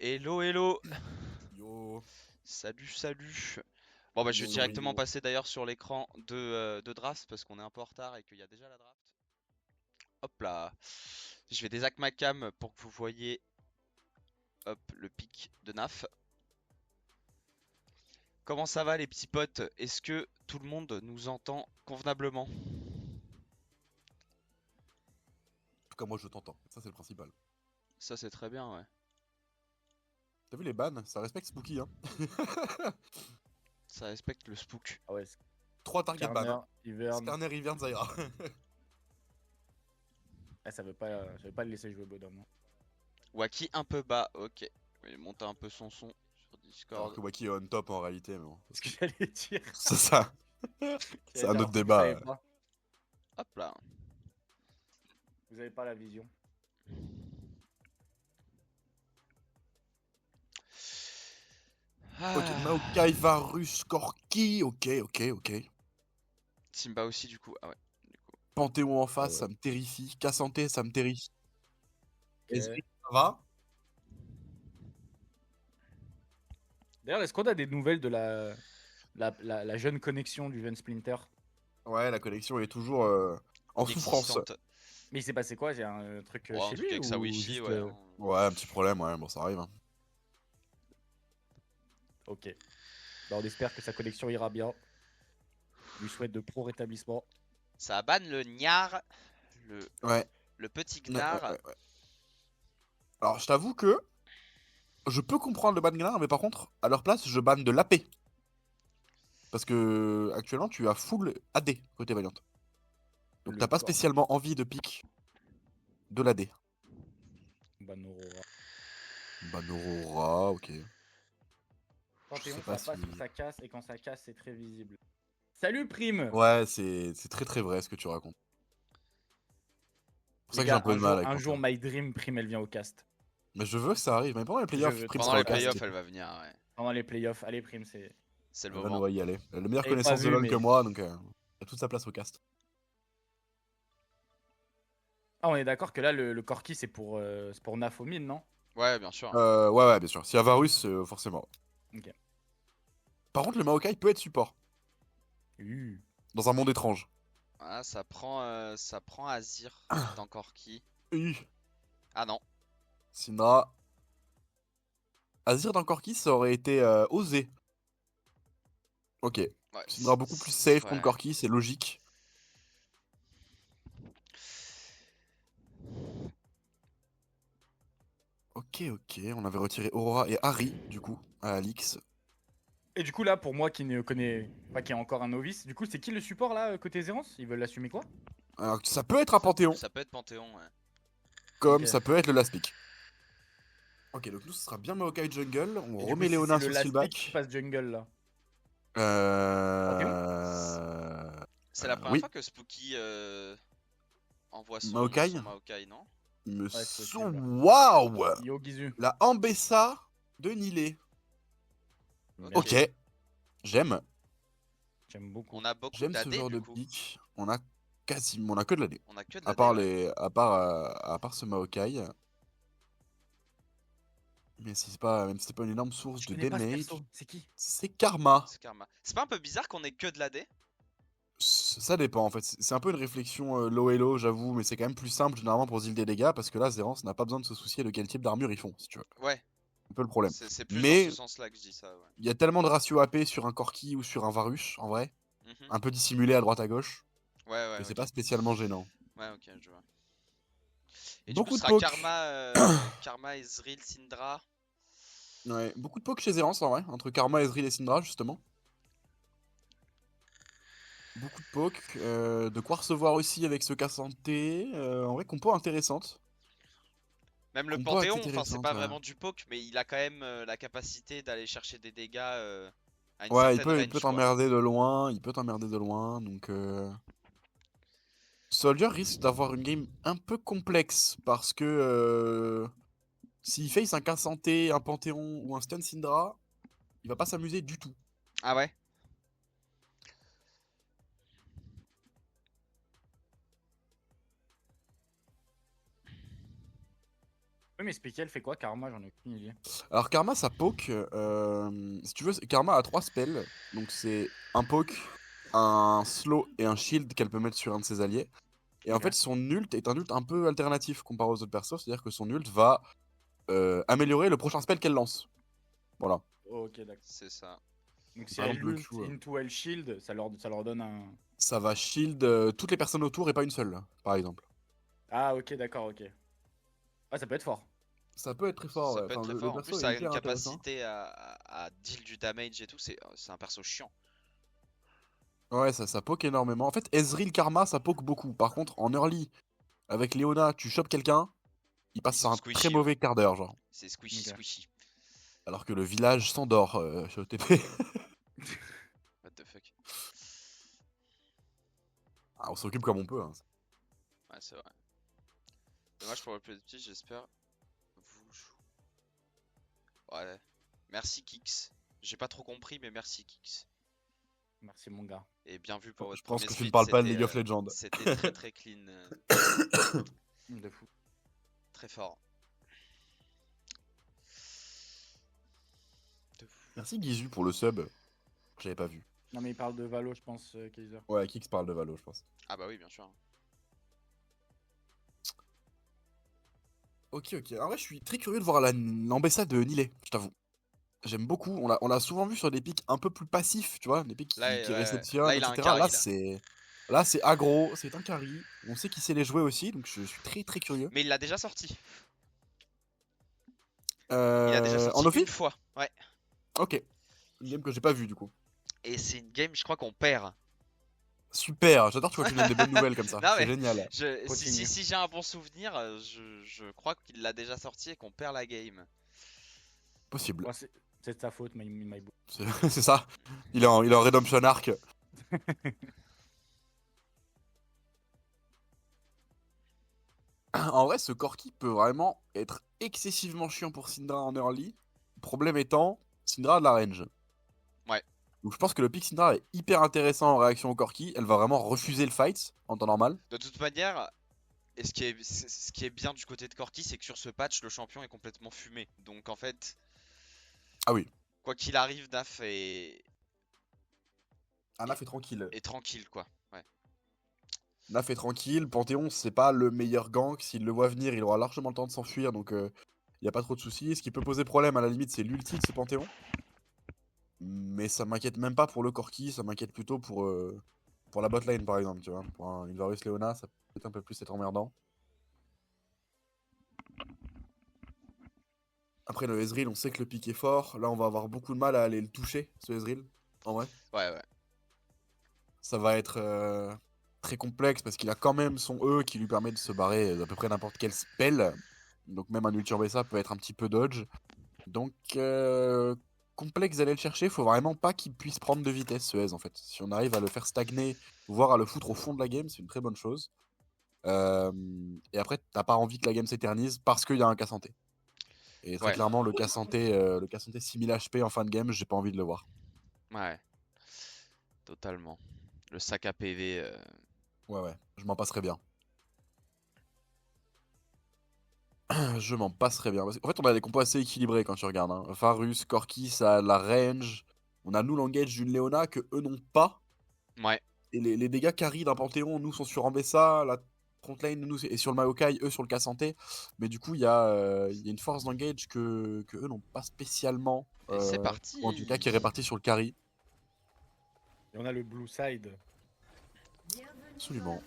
Hello, hello. Yo, Salut, salut. Bon, bah, je vais yo, directement yo. passer d'ailleurs sur l'écran de draft parce qu'on est un peu en retard et qu'il y a déjà la draft. Hop là. Je vais désac ma cam pour que vous voyez, hop, le pic de Naf. Comment ça va, les petits potes? Est-ce que tout le monde nous entend convenablement? En tout cas, moi je t'entends. Ça, c'est le principal. Ça, c'est très bien, ouais. T'as vu les bans? Ça respecte Spooky, hein. Ça respecte le spook. Ah ouais, 3 target ban, Skarner, hein. Ivern. Skarner, Ivern, Zaira. Ah, ça veut pas le laisser jouer Bodom. Hein. Waki un peu bas, ok. Je vais monter un peu son son sur Alors Discord. que Waki est on top en réalité, mais bon. C'est ce que j'allais dire. C'est ça. C'est un Alors, autre si vous savez débat. pas, Hop là. vous avez pas la vision. Ok, Ah. Maokai, Varus, Corki. Ok, ok, ok. Simba aussi, du coup. Ah ouais. Du coup. Panthéon en Ah face, ouais. ça me terrifie. Cassanté, ça me terrifie. Ezreal, Ok. ça va? D'ailleurs, est-ce qu'on a des nouvelles de la jeune connexion du jeune Splinter? Ouais, la connexion est toujours en souffrance. Inexistante. Mais il s'est passé quoi? J'ai un truc Ouais, un chez truc lui avec sa ou wifi, juste. ouais, hein. Ouais, un petit problème, ouais, bon, ça arrive, hein. Ok. Bah, on espère que sa connexion ira bien. On lui souhaite de pro rétablissement. Ça ban le Gnar, le, Ouais, le petit ouais, ouais, Gnar. ouais, ouais. Alors, je t'avoue que je peux comprendre le ban Gnar, mais par contre, à leur place, je banne de l'AP. Parce que actuellement, tu as full AD côté Valiant. Donc, Le t'as pas corps. spécialement envie de pick de l'AD. Banorora. Ban Aurora, ok. Je Panthéon, sais ça pas passe ou si. ça casse, et quand ça casse, c'est très visible. Salut Prime! Ouais, c'est très très vrai ce que tu racontes. C'est pour Les ça que j'ai un gars, peu de mal avec un jour, Panthéon. My Dream Prime, elle vient au cast. Mais je veux que ça arrive. Mais pendant les Je playoffs, veux Prim Pendant sera trop au les qu'elle cast. playoffs, arrive. elle va venir, ouais. Pendant les playoffs, allez Prime, c'est. C'est le Evan, on moment. va y aller. Elle a le meilleure J'avais pas connaissance de vu, LoL que mais. moi, donc elle a toute sa place au cast. Ah, on est d'accord que là, le Corki, c'est pour Naf au mid, non? Ouais, bien sûr. Ouais, ouais, bien sûr. S'il y a Varus, forcément. Ok. Par contre, le Maokai peut être support. Uh. Dans un monde étrange. Ah, ça prend Azir d'encore qui? Uh, Ah non. Syndra. Azir dans Corki, ça aurait été osé. Ok. Ouais, Syndra beaucoup plus safe contre ouais. Corki, c'est logique. Ok, ok. On avait retiré Aurora et Harry, du coup, à Alix. Et du coup, là, pour moi qui ne connais pas, qui est encore un novice, du coup, c'est qui le support là, côté Zérance? Ils veulent l'assumer quoi? Alors, ça peut être un Panthéon, Ça peut être Panthéon, ouais. Ok. comme ça peut être le last pick. Ok, donc nous, ce sera bien Maokai Jungle. On Et du coup, remet si c'est Léona le sur last pick qui Steelback. passe jungle là. Panthéon? Euh... C'est la première Oui, fois que Spooky envoie Maokai. son Maokai, non? Me Ouais, c'est sou... possible. Waouh! Yo, Gizu. La Ambessa de Nilé. Ok. Ok, Merci. j'aime. J'aime beaucoup. On a beaucoup J'aime ce d'AD genre du de coup. pick. On a que de l'année. On a que de À l'AD, part ouais. à part ce Maokai. Mais si c'est pas, même si c'est pas une énorme source Je de connais pas ce damage, perso. C'est qui? c'est Karma. C'est Karma. C'est pas un peu bizarre qu'on ait que de l'AD? Ça dépend en fait. C'est un peu une réflexion low elo, j'avoue, mais c'est quand même plus simple généralement pour deal des dégâts parce que là, Zerance n'a pas besoin de se soucier de quel type d'armure ils font, si tu veux. Ouais. C'est un peu le problème. C'est plus dans ce Mais sens-là que je dis ça, ouais. il y a tellement de ratio AP sur un Corki ou sur un Varus, en vrai, Mhm. un peu dissimulé à droite à gauche, Ouais, que ouais, c'est ok. pas spécialement gênant. Ouais, ok, je vois. Et du coup, ce Beaucoup de sera poke. Karma, Ezreal, Syndra. Ouais, beaucoup de poke chez Zerance en vrai, entre Karma, Ezreal et Syndra justement. Beaucoup de poke, de quoi recevoir aussi avec ce cas santé. En vrai, compo intéressante. Même le Compo assez Panthéon, enfin, c'est intéressante, pas ouais. vraiment du poke, mais il a quand même la capacité d'aller chercher des dégâts à une Ouais, certaine il peut range, quoi. t'emmerder de loin, il peut t'emmerder de loin, donc Soldier risque d'avoir une game un peu complexe, parce que s'il face un cas santé, un Panthéon ou un Stun Syndra, il va pas s'amuser du tout. Ah ouais? Oui, mais Specky, elle fait quoi, Karma? J'en ai aucune idée. Alors Karma, ça poke. Si tu veux, Karma a 3 spells. Donc c'est un poke, un slow et un shield qu'elle peut mettre sur un de ses alliés. Et en Ok. fait, son ult est un ult un peu alternatif comparé aux autres persos. C'est-à-dire que son ult va améliorer le prochain spell qu'elle lance. Voilà. Ok, d'accord. C'est ça. Donc si Par elle exemple, le ult Q, into elle shield, ça leur donne un. ça va shield toutes les personnes autour et pas une seule, par exemple. Ah, ok, d'accord, ok. Ah, ça peut être fort. Ça peut être très fort, Ça ouais. peut être Enfin, très le fort. En plus, perso ça est a une hyper intéressant. capacité à deal du damage et tout. C'est un perso chiant. Ouais, ça poke énormément. En fait, Ezreal Karma, ça poke beaucoup. Par contre, en early, avec Leona, tu chopes quelqu'un, il Ils passe sont un très squishy, ouais. mauvais quart d'heure, genre. C'est squishy, Ok. squishy. Alors que le village s'endort chez OTP. What the fuck. Ah, on s'occupe comme on peut, hein. Ouais, c'est vrai. Dommage pour le petit, j'espère. Vous. Ouais. Merci Kix. J'ai pas trop compris, mais merci Kix. Merci, mon gars. Et bien vu pour Je votre pense premier que tu ne split, parles pas de League of c'était Legends. c'était très très clean, De fou. très fort. De fou. Merci Gizu pour le sub. J'avais pas vu. Non, mais il parle de Valo, je pense, Kaiser. Ouais, Kix parle de Valo, je pense. Ah bah oui, bien sûr. Ok, ok. En vrai, je suis très curieux de voir l'ambassade de Nilé, je t'avoue. J'aime beaucoup. On l'a souvent vu sur des pics un peu plus passifs, tu vois, des pics Là, qui ouais. réceptionnent, Là, il a un etc. carry là. Là, c'est aggro, c'est un carry. On sait qui sait les jouer aussi, donc je suis très très curieux. Mais il l'a déjà sorti. Il a déjà En sorti Offi? une fois. Ouais. Ok. Une game que j'ai pas vue du coup. Et c'est une game, je crois qu'on perd. Super, j'adore tu vois tu me donnes des bonnes nouvelles comme ça. Non C'est mais génial. Continue. si j'ai un bon souvenir, je crois qu'il l'a déjà sorti et qu'on perd la game. Possible. Ouais, c'est de sa faute, my boy. C'est ça. Il est en Redemption Arc. En vrai, ce Corki peut vraiment être excessivement chiant pour Syndra en early. Problème étant, Syndra a de la range. Ouais. Donc je pense que le pick Syndra est hyper intéressant en réaction au Corki. Elle va vraiment refuser le fight en temps normal. De toute manière, et ce qui est bien du côté de Corki, c'est que sur ce patch, le champion est complètement fumé. Donc en fait, Ah oui. quoi qu'il arrive, Naf Anna fait tranquille. est tranquille quoi. Ouais. Anna fait tranquille. Panthéon, c'est pas le meilleur gank. S'il le voit venir, il aura largement le temps de s'enfuir. Donc il n'y a pas trop de soucis. Ce qui peut poser problème à la limite, c'est l'ulti de ce Panthéon. Mais ça m'inquiète même pas pour le Corki. Ça m'inquiète plutôt pour la botlane par exemple. Tu vois. Pour une Varus Leona, ça peut être un peu plus être emmerdant. Après le Ezreal, on sait que le pic est fort. Là, on va avoir beaucoup de mal à aller le toucher, ce Ezreal. En vrai. Ouais. Ça va être très complexe parce qu'il a quand même son E qui lui permet de se barrer d'à peu près n'importe quel spell. Donc même un Ulti Urbessa peut être un petit peu dodge. Donc complexe d'aller le chercher. Faut vraiment pas qu'il puisse prendre de vitesse, ce Ez en fait. Si on arrive à le faire stagner, voire à le foutre au fond de la game, c'est une très bonne chose. Et après, t'as pas envie que la game s'éternise parce qu'il y a un cas santé. Et très Ouais. clairement, le cas santé 6000 HP en fin de game, j'ai pas envie de le voir. Ouais. Totalement. Le sac à PV. Ouais, je m'en passerai bien. Je m'en passerai bien. En fait, on a des compos assez équilibrés quand tu regardes. Hein. Varus, Corki, ça a la range. On a nous l'engage d'une Leona que eux n'ont pas. Ouais. Et les dégâts carry d'un Panthéon, nous sont sur Ambessa. La frontline, nous, est sur le Maokai, eux sur le cas santé. Mais du coup, il y a une force d'engage que eux n'ont pas spécialement. Et c'est Ou en tout cas, qui est parti. répartie sur le carry. Et on a le blue side. Absolument.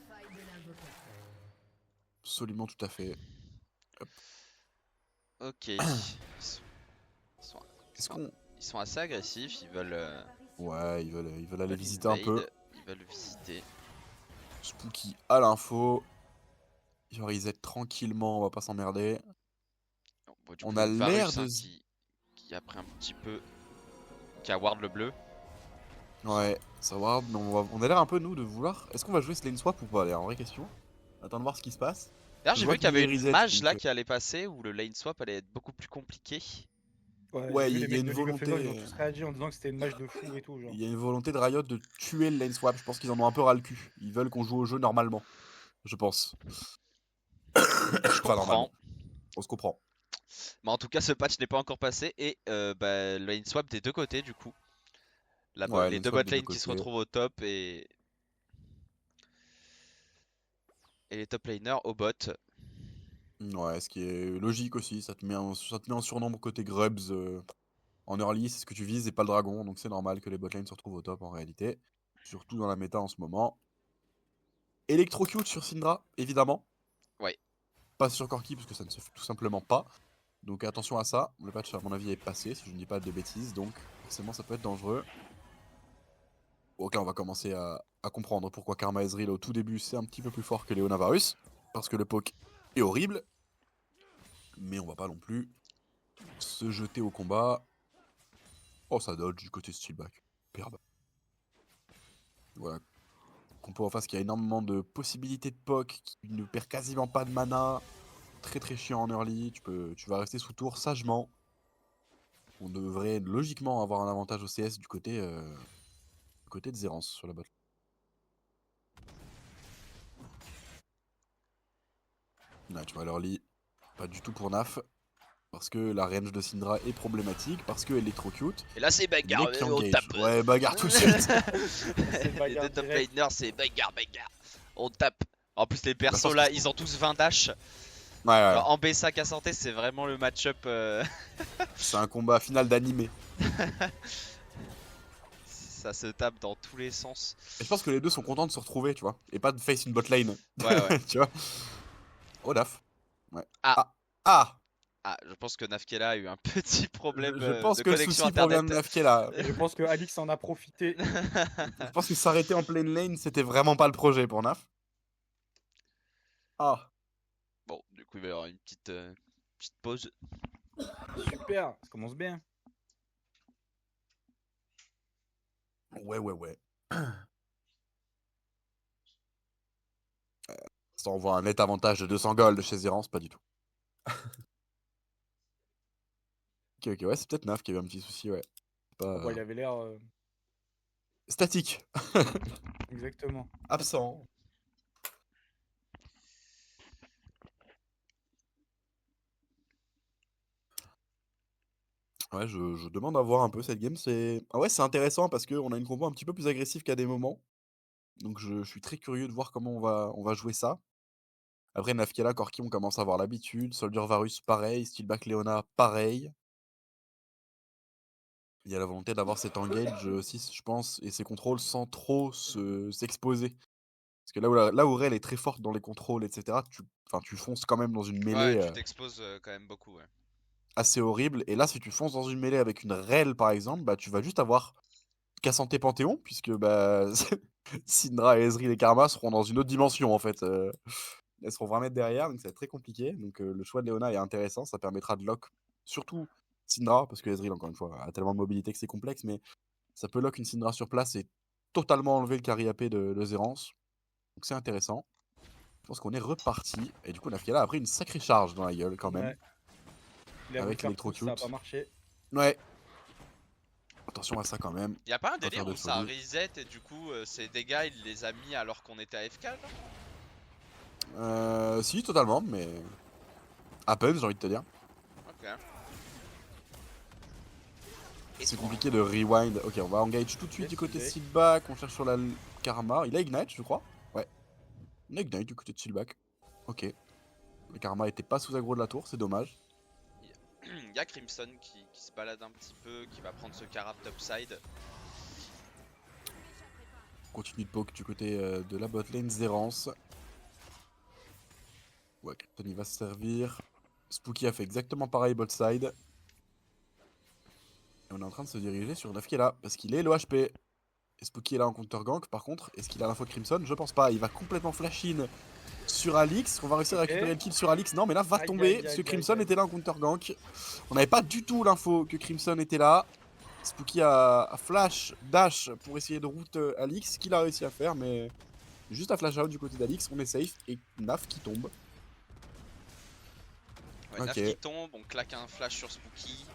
Absolument, tout à fait. Ok. Est-ce qu'on. Ils sont assez agressifs, ils veulent Ouais, ils veulent aller visiter un invade, peu. ils veulent visiter. Spooky à l'info. Genre, ils aident tranquillement, on va pas s'emmerder. Bon, du On coup, a l'air Varus de. qui a pris un petit peu. Qui a ward le bleu. Ouais, ça ward, mais on a l'air un peu, nous, de vouloir. Est-ce qu'on va jouer ce lane swap ou pas, d'ailleurs, en vraie question. Attends de voir ce qui se passe. D'ailleurs, Je j'ai vois vu qu'il y avait qu'il est une reset, mage là donc, qui allait passer où le lane swap allait être beaucoup plus compliqué. Ouais, j'ai vu il les y a mecs une de League of Legends, ils ont volonté. tous réagi en disant que c'était une match de fou et tout. Genre. Il y a une volonté de Riot de tuer le lane swap. Je pense qu'ils en ont un peu ras le cul. Ils veulent qu'on joue au jeu normalement. Je pense. Je Enfin, normalement. comprends. On se comprend. Mais en tout cas, ce patch n'est pas encore passé et bah, lane swap des deux côtés du coup. Ouais, Les lane deux swap bot des deux lane qui se côtés. retrouvent au top et les top laners au bot. Ouais, ce qui est logique aussi, ça te met en surnombre côté Grubs en early, c'est ce que tu vises et pas le dragon, donc c'est normal que les botlane se retrouvent au top en réalité. Surtout dans la méta en ce moment. Electrocute sur Syndra, évidemment. Ouais. Pas sur Corki parce que ça ne se fait tout simplement pas. Donc attention à ça, le patch à mon avis est passé si je ne dis pas de bêtises, donc forcément ça peut être dangereux. Ok, on va commencer à comprendre pourquoi Karma Ezreal au tout début c'est un petit peu plus fort que Leona Varus. Parce que le poke est horrible. Mais on va pas non plus se jeter au combat. Oh, ça dodge du côté Steelback. Superbe. Voilà. Compo en face qui a énormément de possibilités de poke, qui ne perd quasiment pas de mana. Très très chiant en early. Tu vas rester sous tour sagement. On devrait logiquement avoir un avantage au CS du côté de Zerance sur la bot. Là, tu vois, l'early, pas du tout pour Naf. Parce que la range de Syndra est problématique, parce qu'elle est trop cute. Et là c'est bagarre, Les qui on engage. tape. Ouais, bagarre tout de suite. Les bagarre deux top direct. laners c'est bagarre. On tape. En plus les Bah, persos parce là, que- ils ont tous 20 dash. Ouais, ouais. Genre en BSA qu'à santé, c'est vraiment le match-up. C'est un combat final d'animé. Ça se tape dans tous les sens. Et je pense que les deux sont contents de se retrouver, tu vois. Et pas de face une bot lane. Ouais. Tu vois. Oh, Daf. Ouais. Ah. Ah. Ah. Ah, je pense que Nafkela a eu un petit problème Je pense de que le connexion souci provient internet. de Nafkela. Et je pense que Alix en a profité. Je pense que s'arrêter en pleine lane, c'était vraiment pas le projet pour Naf. Ah. Bon, du coup, il va y avoir une petite pause. Super, ça commence bien. Ouais. Ça envoie un net avantage de 200 gold chez Zerance, pas du tout. Ok, ouais, c'est peut-être Naf qui avait un petit souci, ouais. Pas, Bon, il avait l'air. statique. Exactement. Absent. Ouais, je demande à voir un peu cette game. Ah ouais, c'est intéressant parce qu'on a une compo un petit peu plus agressive qu'à des moments. Donc je suis très curieux de voir comment on va jouer ça. Après, Nafkela, Corki, on commence à avoir l'habitude. Soldier Varus, pareil. Steelback Leona, pareil. Il y a la volonté d'avoir cet engage aussi, je pense, et ses contrôles sans trop s'exposer. Parce que là où Rel est très forte dans les contrôles, etc., tu fonces quand même dans une Ouais, mêlée tu t'exposes quand même beaucoup, ouais. assez horrible. Et là, si tu fonces dans une mêlée avec une Rel, par exemple, bah, tu vas juste avoir Cassanté Panthéon, puisque bah, Syndra et Ezreal et Karma seront dans une autre dimension, en fait. Elles seront 20 mètres derrière, donc ça va être très compliqué. Donc le choix de Leona est intéressant, ça permettra de lock, surtout Syndra, parce que Ezreal, encore une fois, a tellement de mobilité que c'est complexe, mais ça peut lock une Syndra sur place et totalement enlever le carry AP de Zerance. Donc c'est intéressant. Je pense qu'on est reparti. Et du coup, Nafkela a pris une sacrée charge dans la gueule quand même. Ouais. Il a voulu Avec faire push, ça a l'électrocute. pas marché. Ouais. Attention à ça quand même. Y a pas un Pas faire délire de où ça folie. reset et du coup, ces dégâts, il les a mis alors qu'on était AFK, genre? Si, totalement, mais. À peine, j'ai envie de te dire. Ok. C'est compliqué de rewind. Ok, on va engage tout de suite Yes, du côté Steelback. Steelback. On cherche sur la Karma. Il a Ignite, je crois. Ouais. Il a Ignite du côté de Steelback. Ok. Le Karma était pas sous aggro de la tour, c'est dommage. Y a Crimson qui se balade un petit peu, qui va prendre ce carap topside. Continue de poke du côté de la botlane Zerance. Ouais, Crimson il va se servir. Spooky a fait exactement pareil bot side. Et on est en train de se diriger sur Nafkela parce qu'il est le HP. Et Spooky est là en counter gank par contre. Est-ce qu'il a l'info de Crimson? Je pense pas. Il va complètement flash in sur Alix. On va réussir à récupérer le kill sur Alix. Non, mais là va Aïe, tomber aïe, parce que aïe, Crimson aïe, aïe. était là en counter gank. On n'avait pas du tout l'info que Crimson était là. Spooky a flash, dash pour essayer de route Alix. Qu'il a réussi à faire, mais juste à flash out du côté d'Alix. On est safe. Et Naf qui tombe. Ouais, Ok. Naf qui tombe, on claque un flash sur Spooky.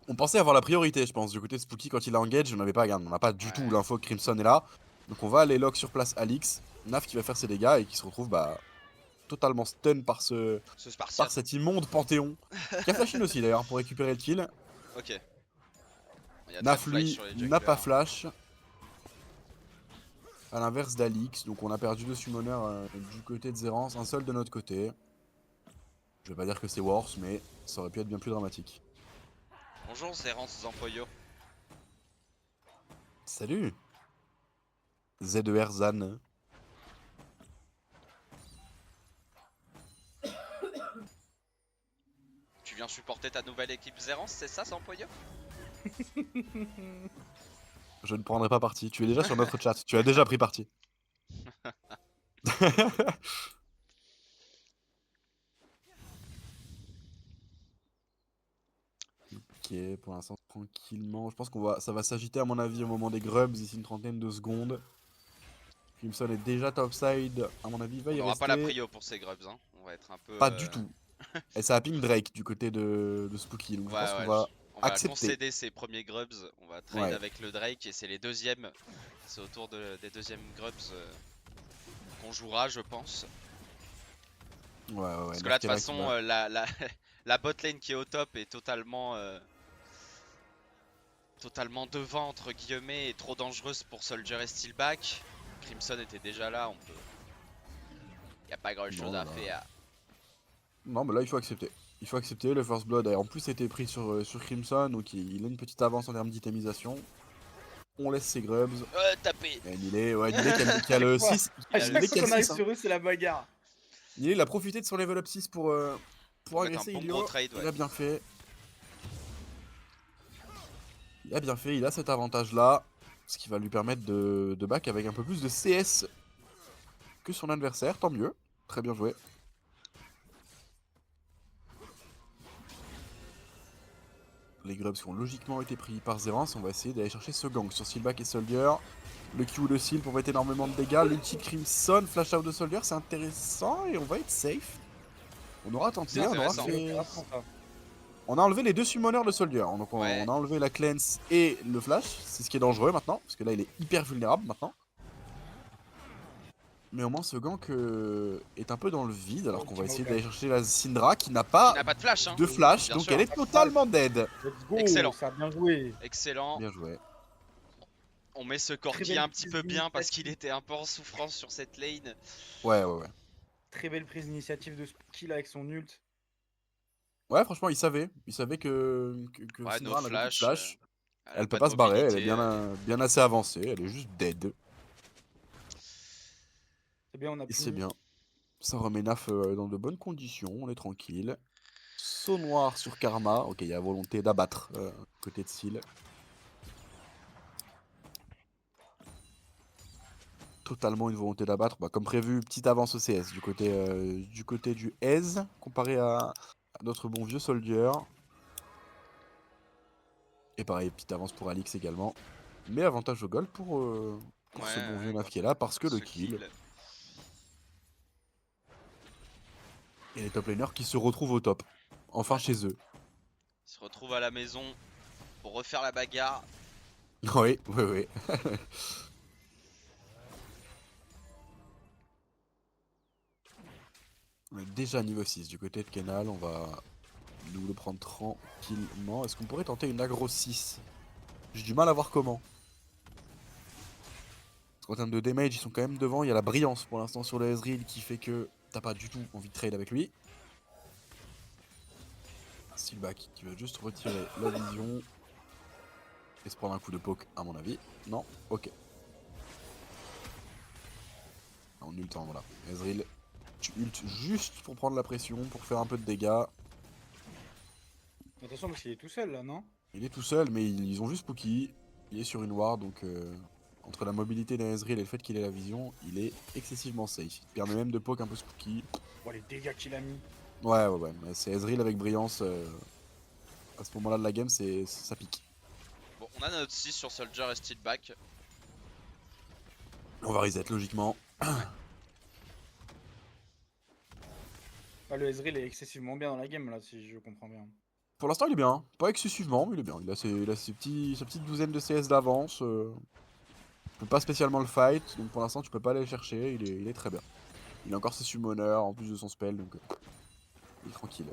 On pensait avoir la priorité, je pense, du côté de Spooky quand il a engage. On n'avait pas, regarde, on n'a pas du tout l'info que Crimson est là. Donc on va aller lock sur place Alix. Naf qui va faire ses dégâts et qui se retrouve bah totalement stun par Ce par Spartiate. cet immonde Panthéon. Qui a flash in aussi d'ailleurs pour récupérer le kill. Ok. Il y a Naf très de flash lui sur les n'a pas junglers. flash. À l'inverse d'Alix, donc on a perdu 2 summoners du côté de Zerance, un seul de notre côté. Je vais pas dire que c'est worse, mais ça aurait pu être bien plus dramatique. Bonjour Zerance Zampoyo. Salut ZER Zan. Tu viens supporter ta nouvelle équipe Zerance, c'est ça Zampoyo? Je ne prendrai pas parti. Tu es déjà sur notre chat. Tu as déjà pris parti. Ok, pour l'instant tranquillement. Je pense ça va s'agiter à mon avis au moment des grubs ici une trentaine de secondes. Crimson est déjà topside. À mon avis, il va On y n'aura rester. pas la prio pour ces grubs, hein. On va être un peu. Pas du tout. Et ça a ping Drake du côté de Spooky. Donc je pense qu'on va on va accepter. concéder ces premiers grubs. On va trade Ouais. avec le Drake et c'est les deuxièmes. C'est autour des deuxièmes grubs qu'on jouera, je pense. Ouais. Parce que là, de toute façon, la bot lane qui est au top est totalement devant, entre guillemets, et trop dangereuse pour Soldier et Steelback. Crimson était déjà là, on peut. Y a pas grand chose à faire. Non, mais là il faut accepter. Il faut accepter. Le First Blood a en plus été pris sur Crimson, donc il a une petite avance en termes d'itémisation. On laisse ses grubs. Tapé. Et Nilé qui a le 6. À Il a chaque le fois qu'on arrive 6, hein. sur eux, c'est la bagarre. Nilé il a profité de son level up 6 pour Pour mettre agresser un bon Ilio. gros trade, ouais. Il a bien fait. Il a cet avantage là. Ce qui va lui permettre de back avec un peu plus de CS que son adversaire. Tant mieux. Très bien joué. Les grubs qui ont logiquement été pris par Zerance. On va essayer d'aller chercher ce gang sur Steelback et Soldier. Le Q de Seal pour mettre énormément de dégâts. L'ulti de Crimson, flash out de Soldier, c'est intéressant et on va être safe. On aura tenté, C'est on aura intéressant. fait. On a enlevé les 2 summoners de Soldier. Donc on a enlevé la cleanse et le flash. C'est ce qui est dangereux maintenant. Parce que là il est hyper vulnérable maintenant. Mais au moins ce gank est un peu dans le vide. Alors qu'on va essayer d'aller chercher la Syndra qui n'a pas, Il n'a pas de flash, hein. de flash. Bien Donc sûr. elle est totalement dead. Let's go, Excellent. ça a bien joué. Excellent. Bien joué. On met ce Très Corki belle un petit peu prise bien parce d'initiative. qu'il était un peu en souffrance sur cette lane. Ouais. Très belle prise d'initiative de Spooky là avec son ult. Ouais, franchement, il savait. Il savait que Ouais, Syndra no n'avait plus de flash. flash. Elle a Elle peut de pas se barrer, elle est mobilité, bien assez avancée, elle est juste dead. C'est bien, on a Et pu. c'est bien. Ça remet Naf dans de bonnes conditions, on est tranquille. Saut noir sur Karma. Ok, il y a volonté d'abattre côté de Seal. Totalement une volonté d'abattre. Bah, comme prévu, petite avance au CS du côté du Ez comparé à notre bon vieux Soldier. Et pareil, petite avance pour Alix également. Mais avantage au goal pour ce bon vieux Naf qui est là parce que le kill. Et les top laners qui se retrouvent au top. Enfin chez eux. Ils se retrouvent à la maison pour refaire la bagarre. Oui. On est déjà niveau 6 du côté de Kenal. On va nous le prendre tranquillement. Est-ce qu'on pourrait tenter une aggro 6? J'ai du mal à voir comment. Parce qu'en termes de damage, ils sont quand même devant. Il y a la brillance pour l'instant sur le Ezreal qui fait que t'as pas du tout envie de trade avec lui. Steelback qui va juste retirer la vision. Et se prendre un coup de poke à mon avis. Non. Ok. On ult, hein, voilà. Ezreal, tu ultes juste pour prendre la pression, pour faire un peu de dégâts. Attention parce qu'il est tout seul là, non? Il est tout seul, mais ils ont juste Spooky. Il est sur une ward, donc entre la mobilité d'un Ezreal et le fait qu'il ait la vision, il est excessivement safe. Il permet même de poke un peu Spooky. Oh, les dégâts qu'il a mis. Ouais. C'est Ezreal avec brillance. À ce moment-là de la game, ça pique. Bon, on a notre 6 sur Soldier et Steelback. On va reset logiquement. Ah, le Ezreal est excessivement bien dans la game là, si je comprends bien. Pour l'instant, il est bien. Pas excessivement, mais il est bien. Il a sa petite douzaine de CS d'avance. Tu peux pas spécialement le fight, donc pour l'instant, tu peux pas aller le chercher. Il est très bien. Il a encore ses summoners en plus de son spell, donc il est tranquille.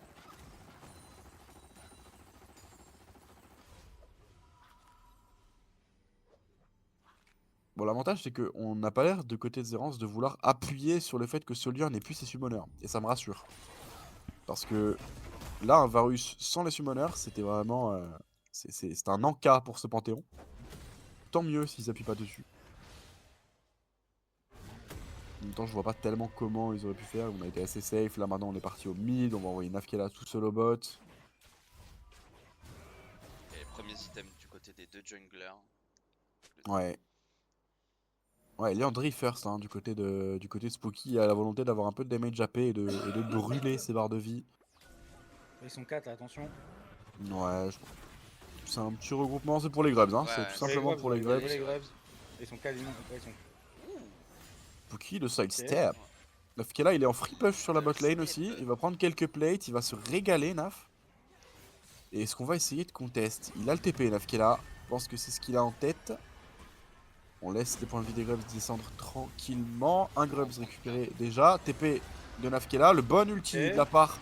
Bon, l'avantage c'est qu'on n'a pas l'air de côté de Zerance de vouloir appuyer sur le fait que Solier n'ait plus ses summoners. Et ça me rassure. Parce que là, un Varus sans les summoners, c'était vraiment... c'est un encas pour ce Panthéon. Tant mieux s'ils appuient pas dessus. En même temps, je vois pas tellement comment ils auraient pu faire. On a été assez safe. Là, maintenant, on est parti au mid. On va envoyer Nafkela tout seul au bot. Et les premiers items du côté des deux junglers. Ouais. Ouais, Leandry first, hein, du côté de Spooky. Il a la volonté d'avoir un peu de damage AP et de brûler ses barres de vie. Ils sont 4 là, attention. Ouais, c'est un petit regroupement. C'est pour les grubs, hein. Ouais, C'est tout c'est simplement pour les grubs. Ils sont quasiment. Ils sont... Spooky, le sidestep. Nafkela, il est en free push sur la bot lane aussi. Il va prendre quelques plates. Il va se régaler, Naf. Et est-ce qu'on va essayer de contest? Il a le TP, Nafkela. Je pense que c'est ce qu'il a en tête. On laisse les points de vie des Grubs descendre tranquillement. Un Grubs récupéré déjà. TP de Nafkela. Le bon ulti de la part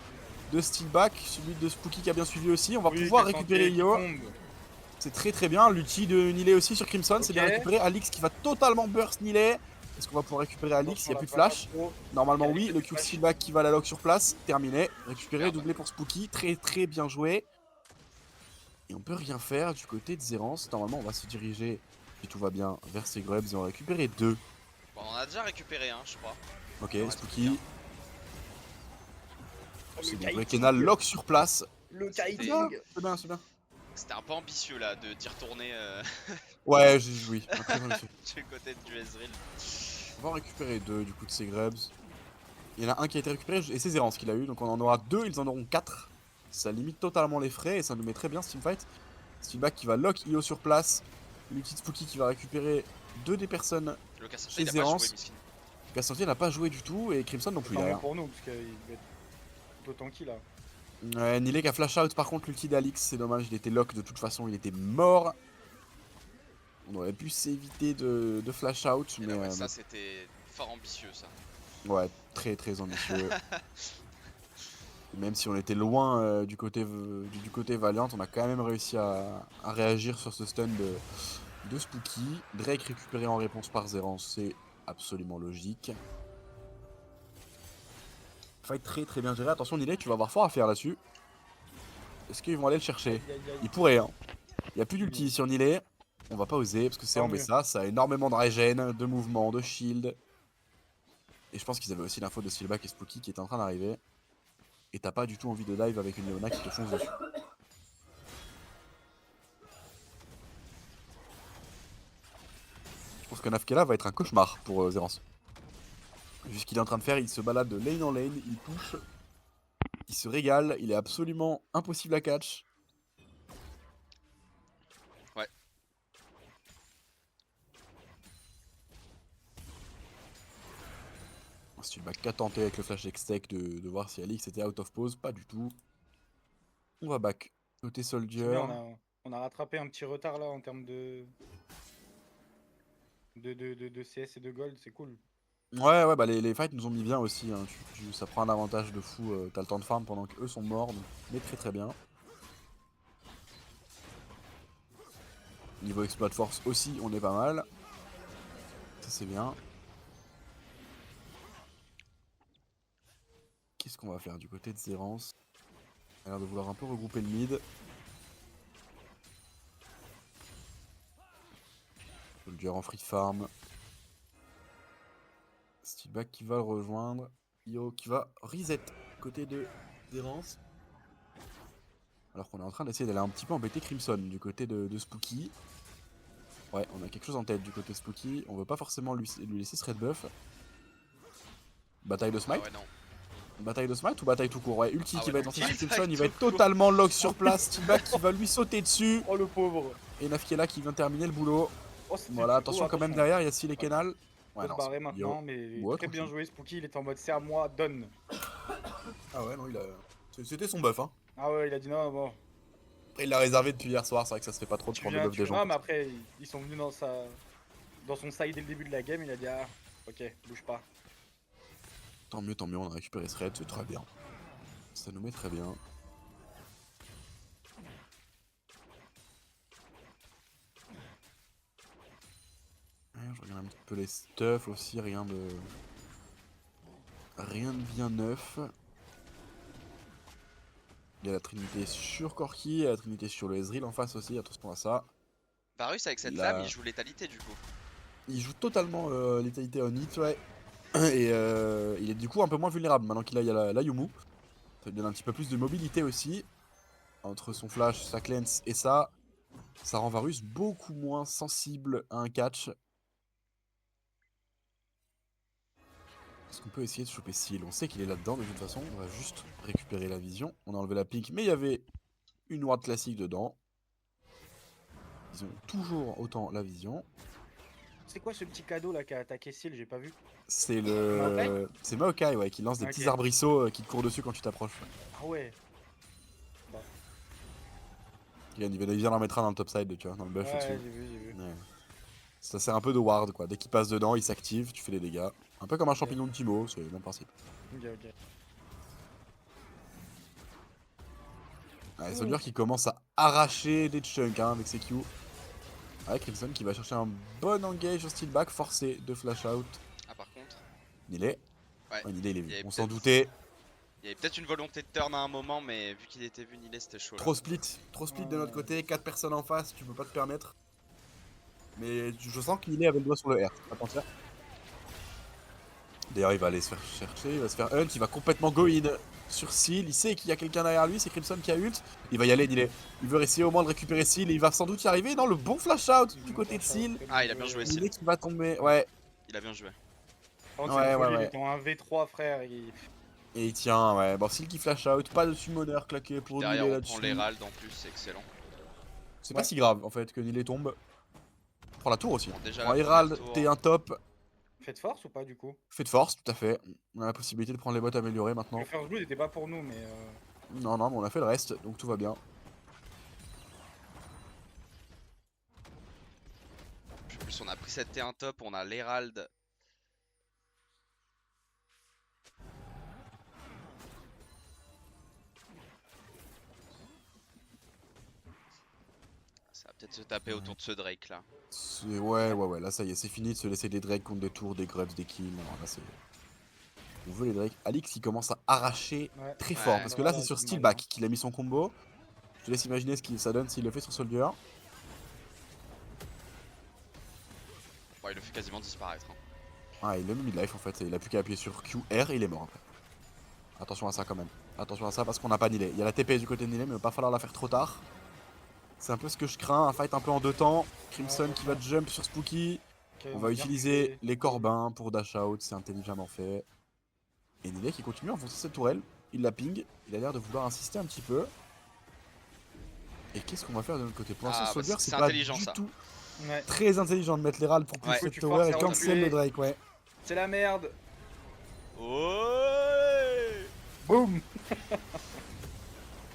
de Steelback. Celui de Spooky qui a bien suivi aussi. On va pouvoir récupérer Io. C'est très très bien. L'ulti de Nilay aussi sur Crimson. C'est bien récupéré. Alix qui va totalement burst Nilay. Est-ce qu'on va pouvoir récupérer Alix? Il n'y a plus de flash. Normalement oui. Le Q Steelback qui va la lock sur place. Terminé. Récupéré. Doublé pour Spooky. Très très bien joué. Et on peut rien faire du côté de Zerance. Normalement on va se diriger, si tout va bien, vers ces Grubs et on va récupérer 2. Bon, on en a déjà récupéré un, je crois. Ok, Spooky. C'est bien joué. Kenal lock sur place. Le kiting. C'est bien, c'est bien. C'était un peu ambitieux là de d'y retourner Ouais, j'ai joué. du côté du Ezreal. On va récupérer 2 du coup de ces Grubs. Il y en a un qui a été récupéré et c'est Zerance qui l'a eu. Donc on en aura 2, ils en auront 4. Ça limite totalement les frais et ça nous met très bien ce teamfight. Steelback qui va lock Io sur place. L'ulti de Spooky qui va récupérer 2 des personnes Le Cassandre, chez il a pas Zerance. joué, miskin. Cassandre n'a pas joué du tout et Crimson non plus Tant mieux d'ailleurs. pour nous, parce qu'il va être plutôt tranquille là. Ouais, Nilay qui a flash out par contre l'ulti d'Alix, c'est dommage, il était lock de toute façon, il était mort. On aurait pu s'éviter de flash out, Et mais là, ouais, ça c'était fort ambitieux ça. ouais, très très ambitieux. Même si on était loin du côté Valiant, on a quand même réussi à réagir sur ce stun de Spooky. Drake récupéré en réponse par Zerance, c'est absolument logique. Fight très très bien géré. Attention Nilay, tu vas avoir fort à faire là-dessus. Est-ce qu'ils vont aller le chercher? Ils pourraient, hein. Il n'y a plus d'ulti sur Nilay. On va pas oser parce que c'est en Bessa. Ça a énormément de régène, de mouvement, de shield. Et je pense qu'ils avaient aussi l'info de Steelback et Spooky qui est en train d'arriver. Et t'as pas du tout envie de dive avec une Leona qui te fonce dessus. Je pense que Nafkela va être un cauchemar pour Zerance. Vu ce qu'il est en train de faire, il se balade de lane en lane, il push, il se régale, il est absolument impossible à catch. Ouais. Steelback qu'a tenté avec le flash X-Tech de voir si Alix était out of pause, pas du tout. On va back. Côté Soldier. Bien, on a rattrapé un petit retard là en termes de CS et de gold, c'est cool. Ouais, bah les fights nous ont mis bien aussi. Hein. Ça prend un avantage de fou. T'as le temps de farm pendant qu'eux sont morts. Donc, mais très très bien. Niveau exploit de force aussi, on est pas mal. Ça c'est bien. Qu'est-ce qu'on va faire du côté de Zerance? Il a l'air de vouloir un peu regrouper le mid. Soldier en free farm. Steelback qui va le rejoindre. Io qui va reset côté de Zerance. Alors qu'on est en train d'essayer d'aller un petit peu embêter Crimson du côté de Spooky. Ouais, on a quelque chose en tête du côté Spooky. On veut pas forcément lui laisser ce red buff. Bataille de smite? Ah ouais, non. Bataille de smite ou bataille tout court? Ouais, ulti qui va être lancé sur bataille Crimson, il va tout être court. totalement lock sur place. Steelback qui va lui sauter dessus. Oh le pauvre. Et Nafkela qui vient terminer le boulot. Oh, Voilà, attention quand même derrière, il y a Seal et Kenal. On peut se barrer maintenant, mais Ouais, très bien tranquille. joué. Spooky, il était en mode c'est à moi, donne. Ah ouais, non, c'était son buff, hein. Ah ouais, il a dit non, bon. Après, il l'a réservé depuis hier soir, c'est vrai que ça se fait pas trop de prendre le buff des gens. Non, mais après, ils sont venus dans son side dès le début de la game, il a dit ah, ok, bouge pas. Tant mieux, on a récupéré ce raid, c'est très bien. Ça nous met très bien. Ouais, je regarde un petit peu les stuff aussi, rien de bien neuf. Il y a la trinité sur Corki, il y a la trinité sur le Ezreal en face aussi, attention à ça. Varus avec cette lame, Là, il joue létalité du coup. il joue totalement létalité on hit, ouais. Et il est du coup un peu moins vulnérable maintenant qu'il a la Yumu. Ça lui donne un petit peu plus de mobilité aussi. Entre son flash, sa cleanse et ça rend Varus beaucoup moins sensible à un catch. Est-ce qu'on peut essayer de choper Seal? On sait qu'il est là-dedans de toute façon, on va juste récupérer la vision. On a enlevé la pink, mais il y avait une ward classique dedans. Ils ont toujours autant la vision. C'est quoi ce petit cadeau là qui a attaqué Seal? J'ai pas vu. C'est Maokai le... C'est Maokai, ouais, qui lance des Ok. petits arbrisseaux qui te courent dessus quand tu t'approches. Ah ouais. Il vient d'en mettre un dans le topside, tu vois, dans le buff Ouais, au-dessus. j'ai vu. Ouais. Ça sert un peu de ward, quoi. Dès qu'il passe dedans, il s'active, tu fais des dégâts. Un peu comme un champignon de Timo, c'est le même principe. Ok. Ouais, Soldier qui commence à arracher des chunks hein, avec ses Q. Avec Crimson qui va chercher un bon engage sur steal back, forcé de flash out. Ah par contre, Nilé. ouais. Ouais, Nilé, il est Il y vu. avait On s'en peut-être- doutait. Il y avait peut-être une volonté de turn à un moment, mais vu qu'il était vu Nilé, c'était chaud là. Trop split de notre côté, 4 personnes en face, tu peux pas te permettre. Mais je sens que Nilé avait le doigt sur le R, pas mentir. D'ailleurs, il va aller se faire chercher, il va se faire hunt, il va complètement go in sur Seal. Il sait qu'il y a quelqu'un derrière lui, c'est Crimson qui a ult. Il va y aller, Nilé. Il veut essayer au moins de récupérer Seal et il va sans doute y arriver. Non, le bon flash out du côté de Seal. Ah, il a bien joué, Seal. Nilé qui va tomber, ouais. Il a bien joué. Par contre, Ouais, c'est une folie, ouais. il est en 1v3, frère. Et il tient, ouais. Bon, Seal qui flash out, pas de summoner claqué pour Derrière, Nilé on prend là-dessus. l'Herald en plus, c'est excellent. C'est Ouais. pas si grave en fait que Nilé tombe. Prends la tour aussi. Bon, déjà, Prends la Herald, première tour. t'es un top. Faites force ou pas du coup? Fait de force, tout à fait. On a la possibilité de prendre les bots améliorées maintenant. Le first blood était pas pour nous, mais. Non, mais on a fait le reste, donc tout va bien. En plus, on a pris cette T1 top, on a l'Herald. Ça va peut-être se taper autour de ce Drake là. Ouais, là ça y est, c'est fini de se laisser des Drakes contre des tours, des grubs, des kills. Non, là c'est. On veut les Drakes. Alix il commence à arracher Ouais. très fort, Ouais. parce que là c'est Voilà, sur c'est Steelback qu'il a mis son combo. Je te laisse imaginer ce que ça donne s'il le fait sur Soldier. Bon, il le fait quasiment disparaître. Hein. Ah, il a mis midlife en fait, il a plus qu'à appuyer sur Q, R et il est mort après. Attention à ça quand même. Attention à ça parce qu'on n'a pas Nilé. Il y a la TP du côté de Nilé, mais il va pas falloir la faire trop tard. C'est un peu ce que je crains, un fight un peu en deux temps. Crimson qui va jump sur Spooky. Ok, On a va bien utiliser récupéré. les corbins pour dash out, c'est intelligemment fait. Et Nilé qui continue à enfoncer cette tourelle. Il la ping, il a l'air de vouloir insister un petit peu. Et qu'est-ce qu'on va faire de notre côté? Pour l'instant, Ah, bah, Soldier, c'est c'est pas intelligent, du ça. tout Ouais. très intelligent de mettre les râles pour pousser Ouais. cette Tu tower forces et à cancel reculer. le Drake, ouais. C'est la merde. Ouais. Boum. Ça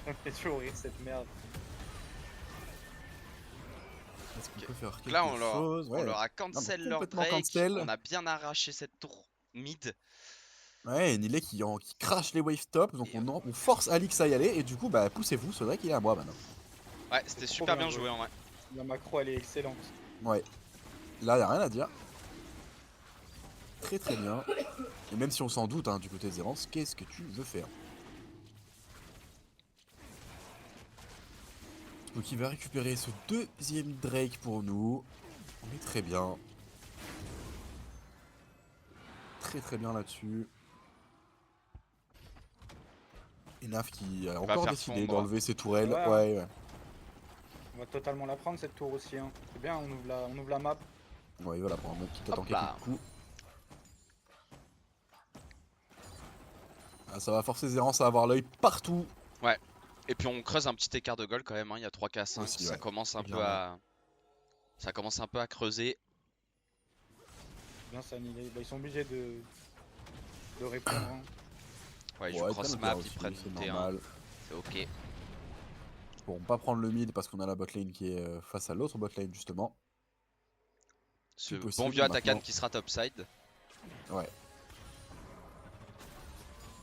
me fait toujours rire cette merde. Est-ce qu'on peut faire quelque Là, chose? on leur a cancel leur complètement Drake. cancel. On a bien arraché cette tour mid. Ouais, et Nilé qui crache les wave top, donc Et on force Alix à y aller, et du coup, bah poussez-vous, ce Drake il est à moi maintenant. Ouais, c'était trop super bien bien joué. joué en vrai. La macro elle est excellente. Ouais. Là, y a rien à dire. Très très bien. Et même si on s'en doute hein, du côté de Zerance, qu'est-ce que tu veux faire? Donc il va récupérer ce deuxième Drake pour nous. On est très bien. Très bien là-dessus. Et Naf qui a encore faire décidé fondre. d'enlever ses tourelles. Ouais, Ouais. On va totalement la prendre cette tour aussi. Hein. C'est bien, on ouvre la map. Ouais, il va la prendre, quitte à Hop tanker là. quelques coups. Ah, ça va forcer Zerance à avoir l'œil partout. Ouais. Et puis on creuse un petit écart de goal quand même. Hein. Il y a 3K5. Aussi, Ça ouais. commence un peu Clairement. à. Ça commence un peu à creuser. Bien ça, Nilé. Bah, ils sont obligés de répondre. Hein. Ouais, ils jouent Ouais, cross bien map, aussi, ils prennent c'est une T1. normal. C'est ok. Ils pourront pas prendre le mid parce qu'on a la botlane qui est face à l'autre botlane justement. Ce possible bon vieux attaquant maintenant. qui sera topside. Ouais.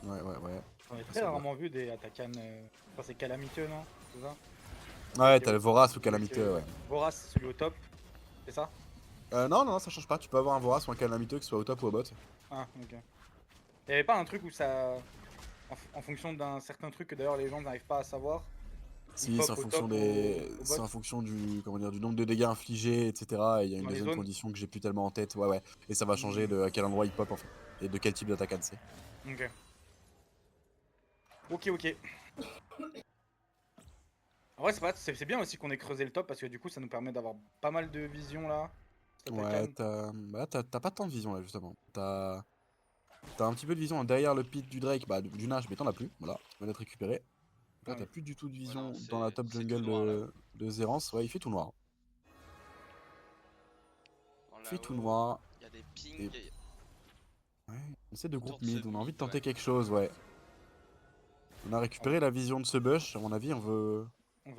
Ouais. On a très Ça va. rarement vu des Atakan. Enfin, c'est calamiteux, non? C'est ça? Ouais, t'as le Vorace ou Avec, Calamiteux, ouais. Vorace, celui au top. C'est ça? Non, ça change pas. Tu peux avoir un Vorace ou un Calamiteux qui soit au top ou au bot. Ah, ok. Y'avait pas un truc où ça. En fonction d'un certain truc que d'ailleurs les gens n'arrivent pas à savoir. Il Si, pop c'est en au fonction top au c'est bot en fonction du, comment dire, du nombre de dégâts infligés, etc. Et il y a une dans les deuxième zones. condition que j'ai plus tellement en tête. Ouais. Et ça va changer de à quel endroit il pop en fait. Et de quel type d'attaquant c'est. Ok. Ok. En vrai, c'est bien aussi qu'on ait creusé le top parce que du coup, ça nous permet d'avoir pas mal de vision là. Cet Ouais, Atakan. t'as pas tant de vision là justement. T'as un petit peu de vision derrière le pit du Drake, bah du Nash, mais t'en as plus. Voilà, tu viens d'être récupéré. Donc Ah là, oui. t'as plus du tout de Ouais, non, vision dans la top c'est tout jungle noir là-haut. de Zerance. Ouais, il fait tout noir. Bon, Il fait tout là-haut, noir. il y a des pings. Et ouais, on essaie de Autour groupe de ce mid, on a envie de mid, tenter ouais. quelque chose, ouais. On a récupéré la vision de ce bush, à mon avis, On veut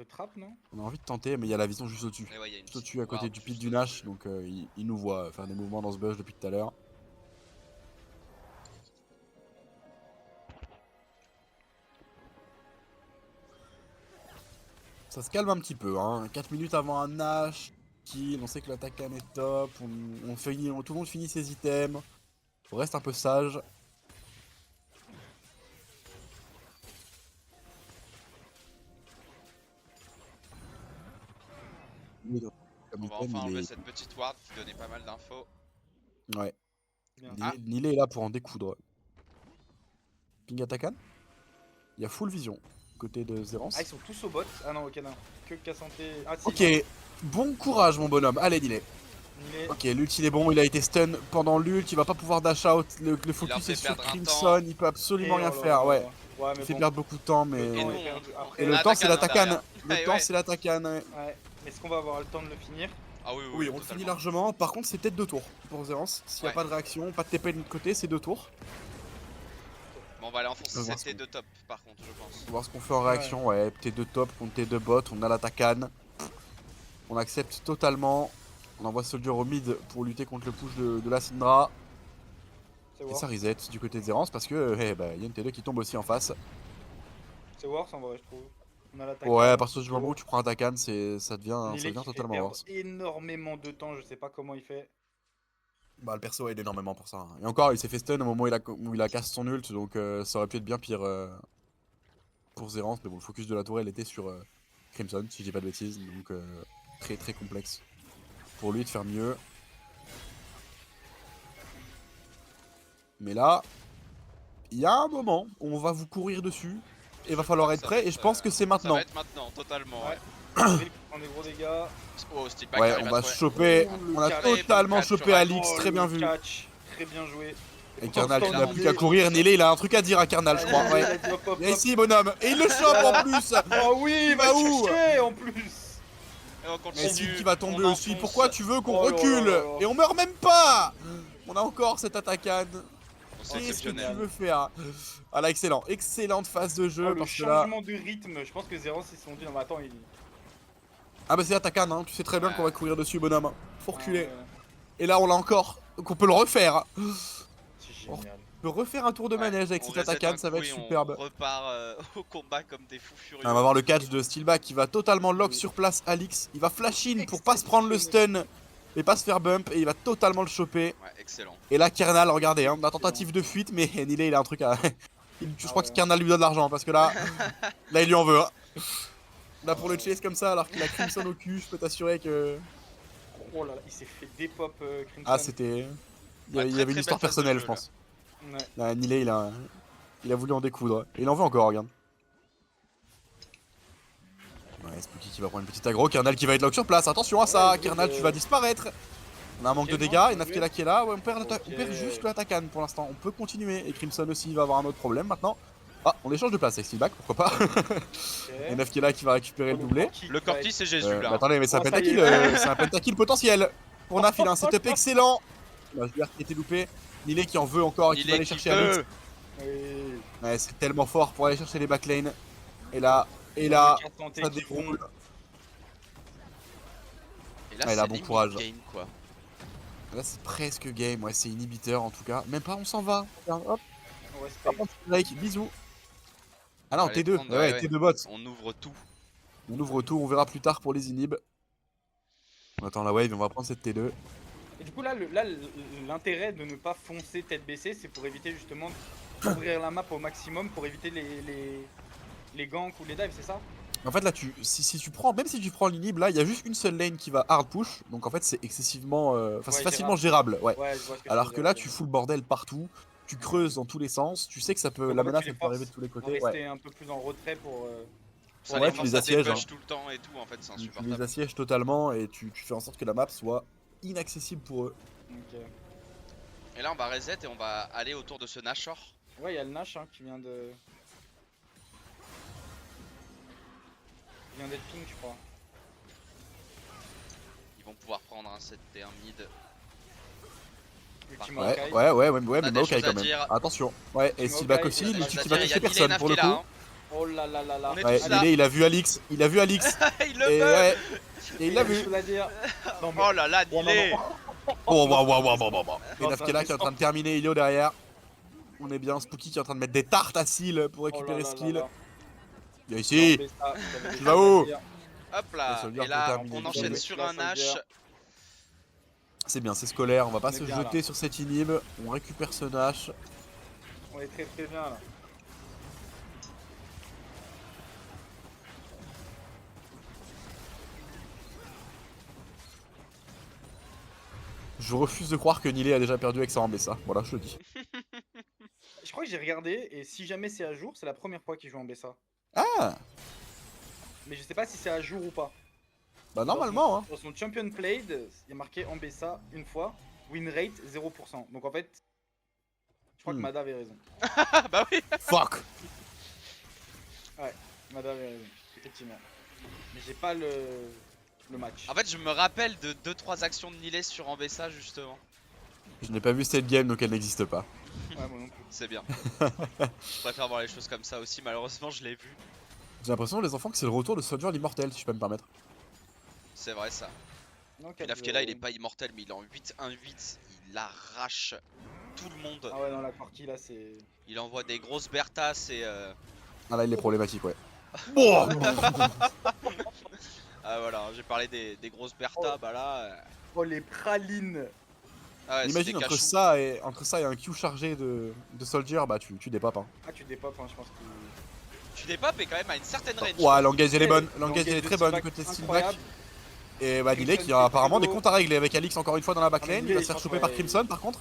trap, non? on a envie de tenter, mais il y a la vision juste au-dessus. Et ouais, il y a une Juste petite au-dessus, à côté ward du pit juste du au-dessus. Nash, donc il nous voit faire des mouvements dans ce bush depuis tout à l'heure. Ça se calme un petit peu, hein. 4 minutes avant un Nash, kill, on sait que l'attaque est top, tout le monde finit ses items. On reste un peu sage. Comme On va item, enfin il enlever est... cette petite ward qui donnait pas mal d'infos. Ouais. Bien. Ah. Nilé est là pour en découdre. Ping Atakan. Il y a full vision côté de Zerance. Ah, ils sont tous au bot. Ah non, ok, non. Que Cassanté. Ah, si. Ok, bon courage mon bonhomme. Allez, Nilé. Il est. Ok, l'ult il est bon, il a été stun pendant l'ult, il va pas pouvoir dash out. Le focus fait est sur perdre un Crimson, temps. il peut absolument Et rien oh là faire, là. ouais. Ouais, Il mais fait bon. perdre beaucoup de temps, Le mais. Et temps nous, est perdu. Et Après, le on a temps c'est Atakan, hein, l'attaquant. derrière. Le Ouais, temps ouais. c'est l'attaquant. ouais. Est-ce qu'on va avoir le temps de le finir? Ah oui, Oui, on le finit largement. Par contre, c'est peut-être 2 tours pour Zerance. S'il n'y a Ouais. pas de réaction, pas de TP de notre côté, c'est 2 tours. Bon, on va aller enfoncer On va voir cette ce qu'on- T2 top par contre, je pense. On va voir ce qu'on fait en réaction. Ouais, T2 top contre T2 bot, on a l'attaquant. On accepte totalement. On envoie Soldier au mid pour lutter contre le push de la Syndra. C'est Et worse. ça reset du côté de Zerance parce que y a une T2 qui tombe aussi en face. C'est worse en vrai, je trouve. On a l'attaque. Ouais, à partir du moment où tu prends un Takan, ça devient Nilé qui fait totalement perdre worse. énormément de temps, je sais pas comment il fait. Bah, le perso aide énormément pour ça, hein. Et encore, il s'est fait stun au moment où il a cassé son ult, donc ça aurait pu être bien pire pour Zerance. Mais bon, le focus de la tourelle était sur Crimson, si je dis pas de bêtises, donc très très complexe pour lui de faire mieux. Mais là, il y a un moment où on va vous courir dessus, et va falloir être prêt, et je pense que c'est Ça maintenant. va être maintenant, totalement, ouais. Drill qui prend des gros dégâts. Oh, Steelback Ouais, arrive on à va trouver. choper, Oh, on a le carré, totalement bon catch chopé sur Alix, Oh, très bien le vu. catch, très bien joué. Et pourtant, Karnal qui stand n'a de plus qu'à Nilé. courir, Nilé il a un truc à dire à Karnal je crois, ouais. Il a dit hop, hop, Viens hop. ici bonhomme, et il le chope en plus. Oh oui, il va va le où chercher en plus. Et on Mais continue. Sid qui va tomber on aussi, enfonce. pourquoi tu veux qu'on Oh là là recule? là là. Et on meurt même pas. On a encore cette attaquade. Bon, c'est Qu'est-ce que tu exceptionnel. veux faire? Ah là, excellent, excellente phase de jeu Oh, le parce que là... changement de rythme, je pense que Zerance ils se sont dit non mais attends il... Ah bah c'est l'attaquade, hein. Tu sais très bien Ouais. qu'on va courir dessus bonhomme. Faut reculer. Ah, Et là on l'a encore, donc on peut le refaire. c'est génial. On peut refaire un tour de Ouais, manège avec on cette reset attaquade, un ça va coup être et superbe. On repart au combat comme des fous furieux. On va voir le catch de Steelback qui va totalement lock Oui. sur place Alix. Il va flash in pour pas se prendre le stun et pas se faire bump et il va totalement le choper. Ouais, excellent. Et là Kernal, regardez, hein, la tentative de fuite, mais Nilé il a un truc à... Je crois que Kernal lui donne de l'argent parce que là, là il lui en veut. Hein. Là pour le chase comme ça alors qu'il a Crimson au cul, je peux t'assurer que... Oh là là, il s'est fait dépop Crimson. Ah c'était... Il y Ouais, avait très, une très histoire belle phase de personnelle jeu, je pense. Ouais. Là, Nilé il a voulu en découdre. Et il en veut encore, regarde. Ouais, Spooky qui va prendre une petite aggro, Kernal qui va être lock sur place, attention à ça, Ouais, Kernal tu vas disparaître. On a un manque de Ok, dégâts, non, et Nafkela qui est là, ouais, on perd juste l'attaquant pour l'instant, on peut continuer, et Crimson aussi va avoir un autre problème maintenant. Ah, on échange de place avec Steelback, pourquoi pas. Et Nafkela qui va récupérer le doublé. Le Corti, c'est Jésus là. Mais attendez, mais c'est un Oh, ça y pentakill, est. c'est un pentakill potentiel. Pour Naf, il a un setup excellent. Là, je qui a été loupé. Nilé qui en veut encore et qui Il va est aller qui chercher Alix. peut. Oui. Ouais, c'est tellement fort pour aller chercher les backlanes. Et là, ça déroule. Et là, Ouais, là, c'est bon limite courage. game quoi. Là, c'est presque game, ouais, c'est inhibiteur en tout cas. Même pas, on s'en va. Regarde, hop. On On va respecte. prendre Drake, bisous. Ah non, Allez, T2, prendre, ouais, ouais. T2 bot. On ouvre tout. On ouvre tout, on verra plus tard pour les inhibs. On attend la wave et on va prendre cette T2. Et du coup, là, l'intérêt de ne pas foncer tête baissée, c'est pour éviter justement d'ouvrir la map au maximum, pour éviter les ganks ou les dives, c'est ça? En fait là si tu prends, même si tu prends l'inhib là, il y a juste une seule lane qui va hard push, donc en fait c'est excessivement, enfin c'est Ouais, facilement gérable, ouais. Ouais, je vois ce que tu Alors veux que dire, là ok. tu fous le bordel partout, tu creuses dans tous les sens, tu sais que ça peut, Donc, la en fait, menace tu les elle peut arriver de forces tous les à côtés, rester ouais. un peu plus en retrait pour. Ça Ouais, les tu force les à assièges, dépush hein. tout le temps et tout, en fait, c'est Tu les insupportable. assièges totalement et tu fais en sorte que la map soit inaccessible pour eux. Ok. Et là, on va reset et on va aller autour de ce Nashor. Ouais, il y a le Nash hein, qui vient de. Qui vient d'être ping, je crois. Ils vont pouvoir prendre un 7T1 mid. Ultime Ouais, Maokai. ouais, On a mais des Maokai choses à quand même. dire. Attention. Ouais, et Ultime Steelback Maokai, aussi, on a il des tue choses qui à va dire, Il y a toucher Nilay et personne pour le Nafki là, coup. hein. Oh là là là là. On est Ouais, tous là. il a vu Alix, il Il le et veut. ouais, et il Il l'a a des vu. choses à dire. Non, mais. Oh là là, Oh, non, Nilay. non. Oh, Non, wow. Et non, c'est Nafkela qui est en train de terminer Ilio derrière. On est bien, Spooky qui est en train de mettre des tartes à Seal pour Oh là récupérer là là skill. là. Viens Non, ici. mais ça, j'avais des Tu vas choses à où? dire. Hop La là. Soldier Et pour là, terminer on le enchaîne kill. sur La un Nash. Soldier. C'est bien, c'est scolaire, on va pas On est se bien, jeter là. sur cette inhib. On récupère ce Nash. On est très très bien là. Je refuse de croire que Nilay a déjà perdu avec sa Ambessa. Voilà, je le dis. Je crois que j'ai regardé et si jamais c'est à jour, c'est la première fois qu'il joue en BSA. Ah, Mais je sais pas si c'est à jour ou pas. bah normalement, hein. Dans son Champion Played, il y a marqué en BSA une fois, win rate 0%. Donc en fait, je crois que Mada avait raison. Ah bah oui. Fuck. Mada avait raison, effectivement. Mais j'ai pas le match. En fait, je me rappelle de 2-3 actions de Nilay sur Ambessa justement. Je n'ai pas vu cette game, donc elle n'existe pas. Ouais, moi non plus. C'est bien. Je préfère voir les choses comme ça aussi. Malheureusement, je l'ai vu. J'ai l'impression, les enfants, que c'est le retour de Soldier l'immortel, si je peux me permettre. C'est vrai ça. Non, Puis 4-0. Nafkela, il est pas immortel, mais il est en 8-1-8. Il arrache tout le monde. Ah ouais, non, la Corki là, c'est. Il envoie des grosses Bertas et. Ah là, il est problématique, ouais. Oh Ah voilà, j'ai parlé des grosses Bertas, bah là. Oh, les pralines. Ah ouais, Imagine c'était entre cachou. ça et un Q chargé de Soldier, bah tu dépapes, hein. Ah, tu dépopes, hein, je pense que. Tu dépapes et quand même à une certaine range. Ouais, l'engage elle est bonne, Eh, l'engage elle est de très bonne Steelback côté Steelback. incroyable. Et bah Nilay Crimson qui a apparemment qui est des très comptes à régler avec Alix encore une fois dans la backline, Ah, mais il va Nilay, se faire je choper pense, par ouais. Crimson par contre.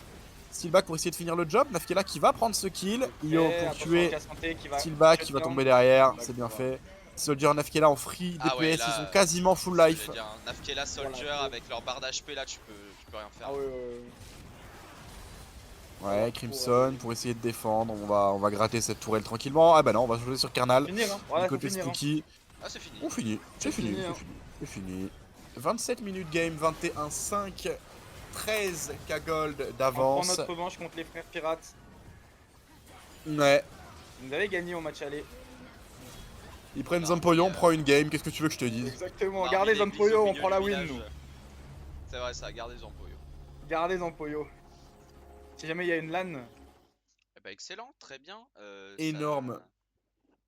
Steelback pour essayer de finir le job, Nafkela qui va prendre ce kill, Io Eh, pour attention, tuer Cassante qui va Steelback qui va shutdown. tomber derrière, Steelback c'est bien qui va. fait. Soldier Nafkela en free DPS, Ah ouais, là, ils sont quasiment full Je life. vais dire, un Nafkela Soldier Voilà. avec leur barre d'HP là, tu peux rien faire. Ah ouais, ouais. Ouais, Crimson pour essayer de défendre, on va gratter cette tourelle tranquillement. Ah bah non, on va jouer sur Karnal. Finir, hein. Du Voilà, faut côté finir. Hein. Spooky, Ah, c'est fini. on finit, c'est C'est fini, fini, c'est hein. fini, c'est fini. 27 minutes game, 21-5, 13 K gold On prend d'avance. notre revanche contre les frères pirates. Ouais, Vous avez gagné au match aller. ils prennent Non, Zampoyon, on mais, prend une game, qu'est-ce que tu veux que je te dise? Exactement. Non, Gardez mais les Zampoyo, bisous au on milieu prend la du win, village. nous. C'est vrai ça, gardez Zampoyo. Gardez Zampoyo. Si jamais il y a une LAN. Eh bah excellent, très bien. Énorme.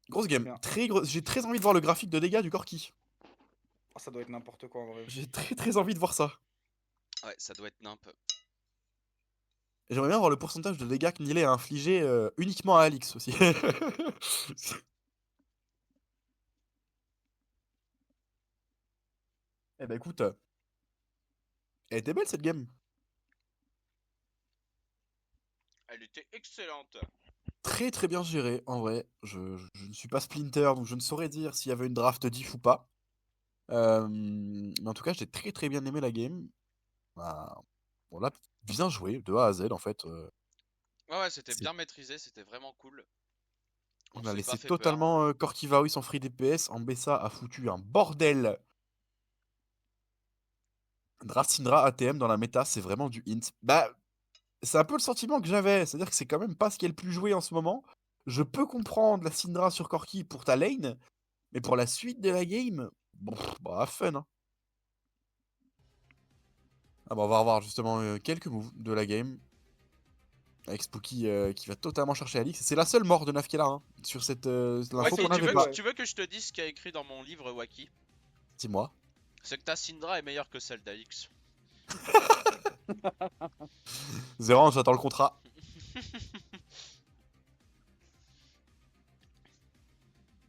Grosse game, Bien. j'ai très envie de voir le graphique de dégâts du Corki. Oh, ça doit être n'importe quoi en vrai. J'ai très envie de voir ça. Ouais, ça doit être nimp. Et j'aimerais bien voir le pourcentage de dégâts que Nilay a infligé uniquement à Alix aussi. Eh bah écoute, elle était belle cette game. Elle était excellente. Très bien gérée en vrai. Je ne suis pas Splinter donc je ne saurais dire s'il y avait une draft diff ou pas. Mais en tout cas j'ai très bien aimé la game. Bah, voilà, bien joué de A à Z en fait. Ouais, c'était C'est- bien maîtrisé, c'était vraiment cool. On On a s'est laissé pas fait totalement Corki Vaoui sans free DPS. Ambessa a foutu un bordel. Draft Syndra ATM dans la méta, c'est vraiment du int. Bah, c'est un peu le sentiment que j'avais. C'est-à-dire que c'est quand même pas ce qui est le plus joué en ce moment. Je peux comprendre la Syndra sur Corki pour ta lane, mais pour la suite de la game, bon, bah, fun. Hein. Ah bah, on va revoir justement quelques moves de la game. Avec Spooky qui va totalement chercher Alix. C'est la seule mort de Naf qui est là, hein, sur cette Ouais, l'info c'est- qu'on tu avait veux, pas. ouais. tu veux que je te dise ce qu'il y a écrit dans mon livre, Waki? Dis-moi. C'est que ta Syndra est meilleure que celle d'Alix. Zéro, j'attends le contrat.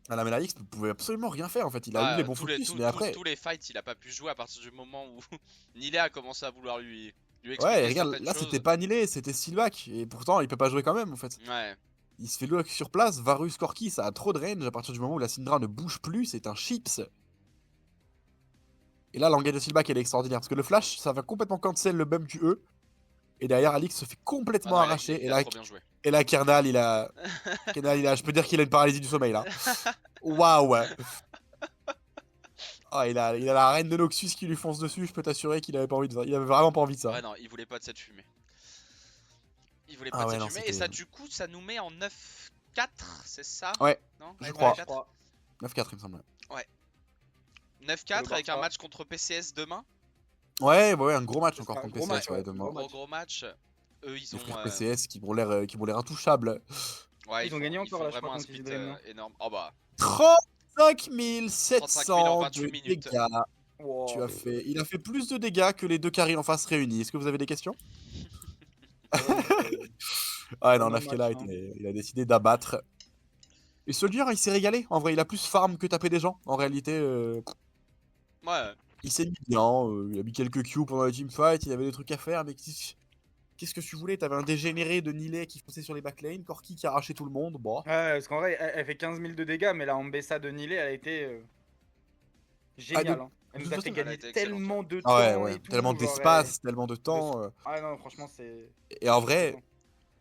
Ah là, mais Alix ne pouvait absolument rien faire en fait. Il a eu les bons focus, mais après. tous les fights, il a pas pu jouer à partir du moment où Nilé a commencé à vouloir lui Ouais, expliquer regarde, certaines là c'était choses. pas annulé, c'était Sylvac. Et pourtant, il peut pas jouer quand même en fait. Ouais. Il se fait lock sur place. Varus Corki, ça a trop de range à partir du moment où la Syndra ne bouge plus. C'est un chips. Et là, l'engage de Sylvac, elle est extraordinaire. Parce que le flash, ça va complètement cancel le bump du E. Et derrière, Alix se fait Ah complètement non, arracher. il Et a là, trop bien joué. Kernal, je peux dire qu'il a une paralysie du sommeil là. Waouh. Ah, il a la reine de Noxus qui lui fonce dessus. Je peux t'assurer qu'il avait pas envie de ça. Il avait vraiment pas envie de ça. Ouais, non, il voulait pas de cette fumée. Il voulait pas Ah de ouais, cette non, fumée. Et c'était. ça, du coup, ça nous met en 9-4, c'est ça? Ouais, Non, je Ouais, crois. 9-4. Je crois. 9-4, il me semble. 9-4 Le avec un Barça. match contre PCS demain. Ouais, un gros match Ce encore sera un contre gros PCS, match, ouais, ouais. demain. Gros match. Eux, ils Les ont. frères PCS qui vont l'air intouchables. Ouais, Ils ont gagné ils encore, font là, je crois, vraiment un contre split Easy Dream, non énorme. Oh bah, 35 35 000 en 700 de 28 minutes. dégâts. Wow. Il a fait plus de dégâts que les deux carries en face réunis. Est-ce que vous avez des questions? Ouais, non, Ouais, pas non, mal match, Nafkela, hein. il a décidé d'abattre. Et Soldier, il s'est régalé. En vrai, il a plus farm que taper des gens. En réalité, Ouais. il s'est mis bien. Il a mis quelques Q pendant la teamfight. Il avait des trucs à faire. Mais qu'est-ce que tu voulais? T'avais un dégénéré de Nilay qui fonçait sur les backlanes. Corki qui arrachait tout le monde. Bon. Ouais, parce qu'en vrai, elle fait 15 000 de dégâts, mais la Ambessa de Nilé, elle a été Ah, géniale, hein. Elle de nous toute a fait façon, Elle a gagner été excellente, ouais. tellement de ah ouais, temps ouais. et tout. Tellement Genre, d'espace, tellement de temps. Ah non, franchement, c'est. Et en c'est vrai,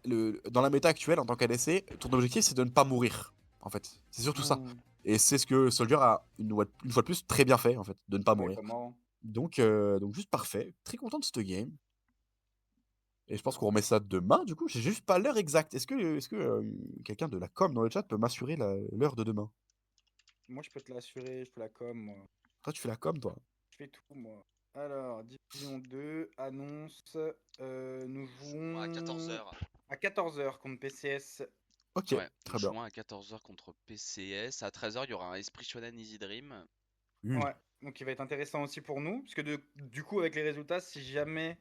excellent. dans la méta actuelle, en tant qu'ADC, ton objectif c'est de ne pas mourir. En fait, c'est surtout ça. Hmm. Et c'est ce que Soldier a une fois de plus très bien fait, en fait, de ne pas Ouais, mourir. comment? Donc juste parfait. Très content de cette game. Et je pense qu'on remet ça demain, du coup. J'ai juste pas l'heure exacte. Est-ce que quelqu'un de la com dans le chat peut m'assurer l'heure de demain? Moi, je peux te l'assurer, je peux la com, moi. Toi, tu fais la com, toi? Je fais tout, moi. Alors, Division 2, annonce. Nous jouons À 14h. à 14h contre PCS. Ok, Ouais, très nous bien. jouons à 14h contre PCS. À 13h, il y aura un Esprit Shonen Easy Dream. Ouais, donc il va être intéressant aussi pour nous. Parce que du coup, avec les résultats, si jamais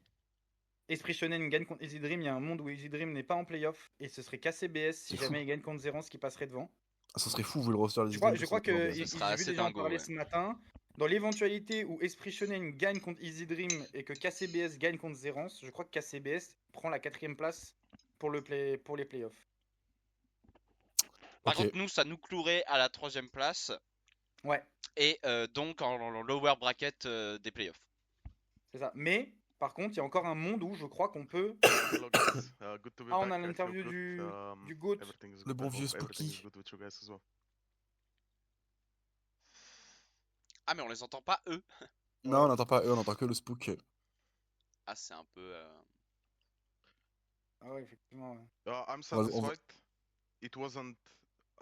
Esprit Shonen gagne contre Easy Dream, il y a un monde où Easy Dream n'est pas en playoff. Et ce serait KCBS si C'est fou. jamais il gagne contre Zerance qui passerait devant. Ah, ça serait fou vu le roster des Je crois que Ce j'ai sera vu assez des gens en dingo, parler ouais. ce matin. Dans l'éventualité où Esprit Shonen gagne contre Easy Dream et que KCBS gagne contre Zerance, je crois que KCBS prend la 4ème place pour les playoffs. Par Ok. contre, nous, ça nous clouerait à la 3ème place. Ouais, Et donc en lower bracket des playoffs. c'est ça. Mais par contre, il y a encore un monde où je crois qu'on peut. Hello guys, good to be Ah, on back. a I feel l'interview good. du GOAT. Everything is Le good. bon I vieux hope everything Spooky. is good with you guys as well. Ah, mais on les entend pas, eux. Non, Ouais. on n'entend pas eux, on entend que le spook. Ah, c'est un peu. Ah ouais, effectivement. Ouais. I'm On va- satisfied. It wasn't.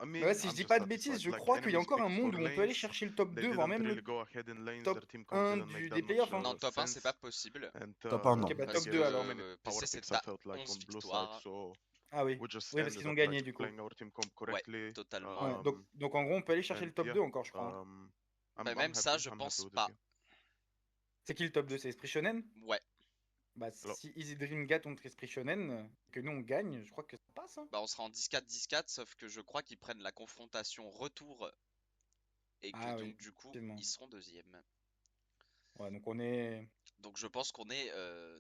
I mean, Mais ouais, si I'm je dis just pas de bêtises, satisfied. je Like, crois qu'il y a enemies encore un picked monde four où on peut aller lanes. chercher le top They 2, voire didn't même really le go ahead in lanes. top Their team 1 comp didn't make des that playoffs. much Hein. Non, top 1, c'est sense. pas possible. And Top 1, non. Ok, bah Parce top que 2 alors. power PC, c'est picks I à felt like 11 on blue side, victoires. so Ah oui. we just Oui, parce qu'ils ended ont up gagné like du coup. playing our team comp correctly. Totalement. Ouais, donc en gros, on peut aller chercher And le top yeah, 2 encore, je crois. I'm Bah, même ça, happy. je I'm happy pense with the pas. game. C'est qui le top 2? C'est Esprit Shonen? Ouais. Bah, Alors. si Easy Dream gagne contre Esprit Shonen, que nous on gagne, je crois que ça passe. Hein. Bah, on sera en 10-4-10-4, sauf que je crois qu'ils prennent la confrontation retour. Et que Ah donc, oui, du coup, effectivement. ils seront deuxième. Ouais, donc on est. Donc, je pense qu'on est,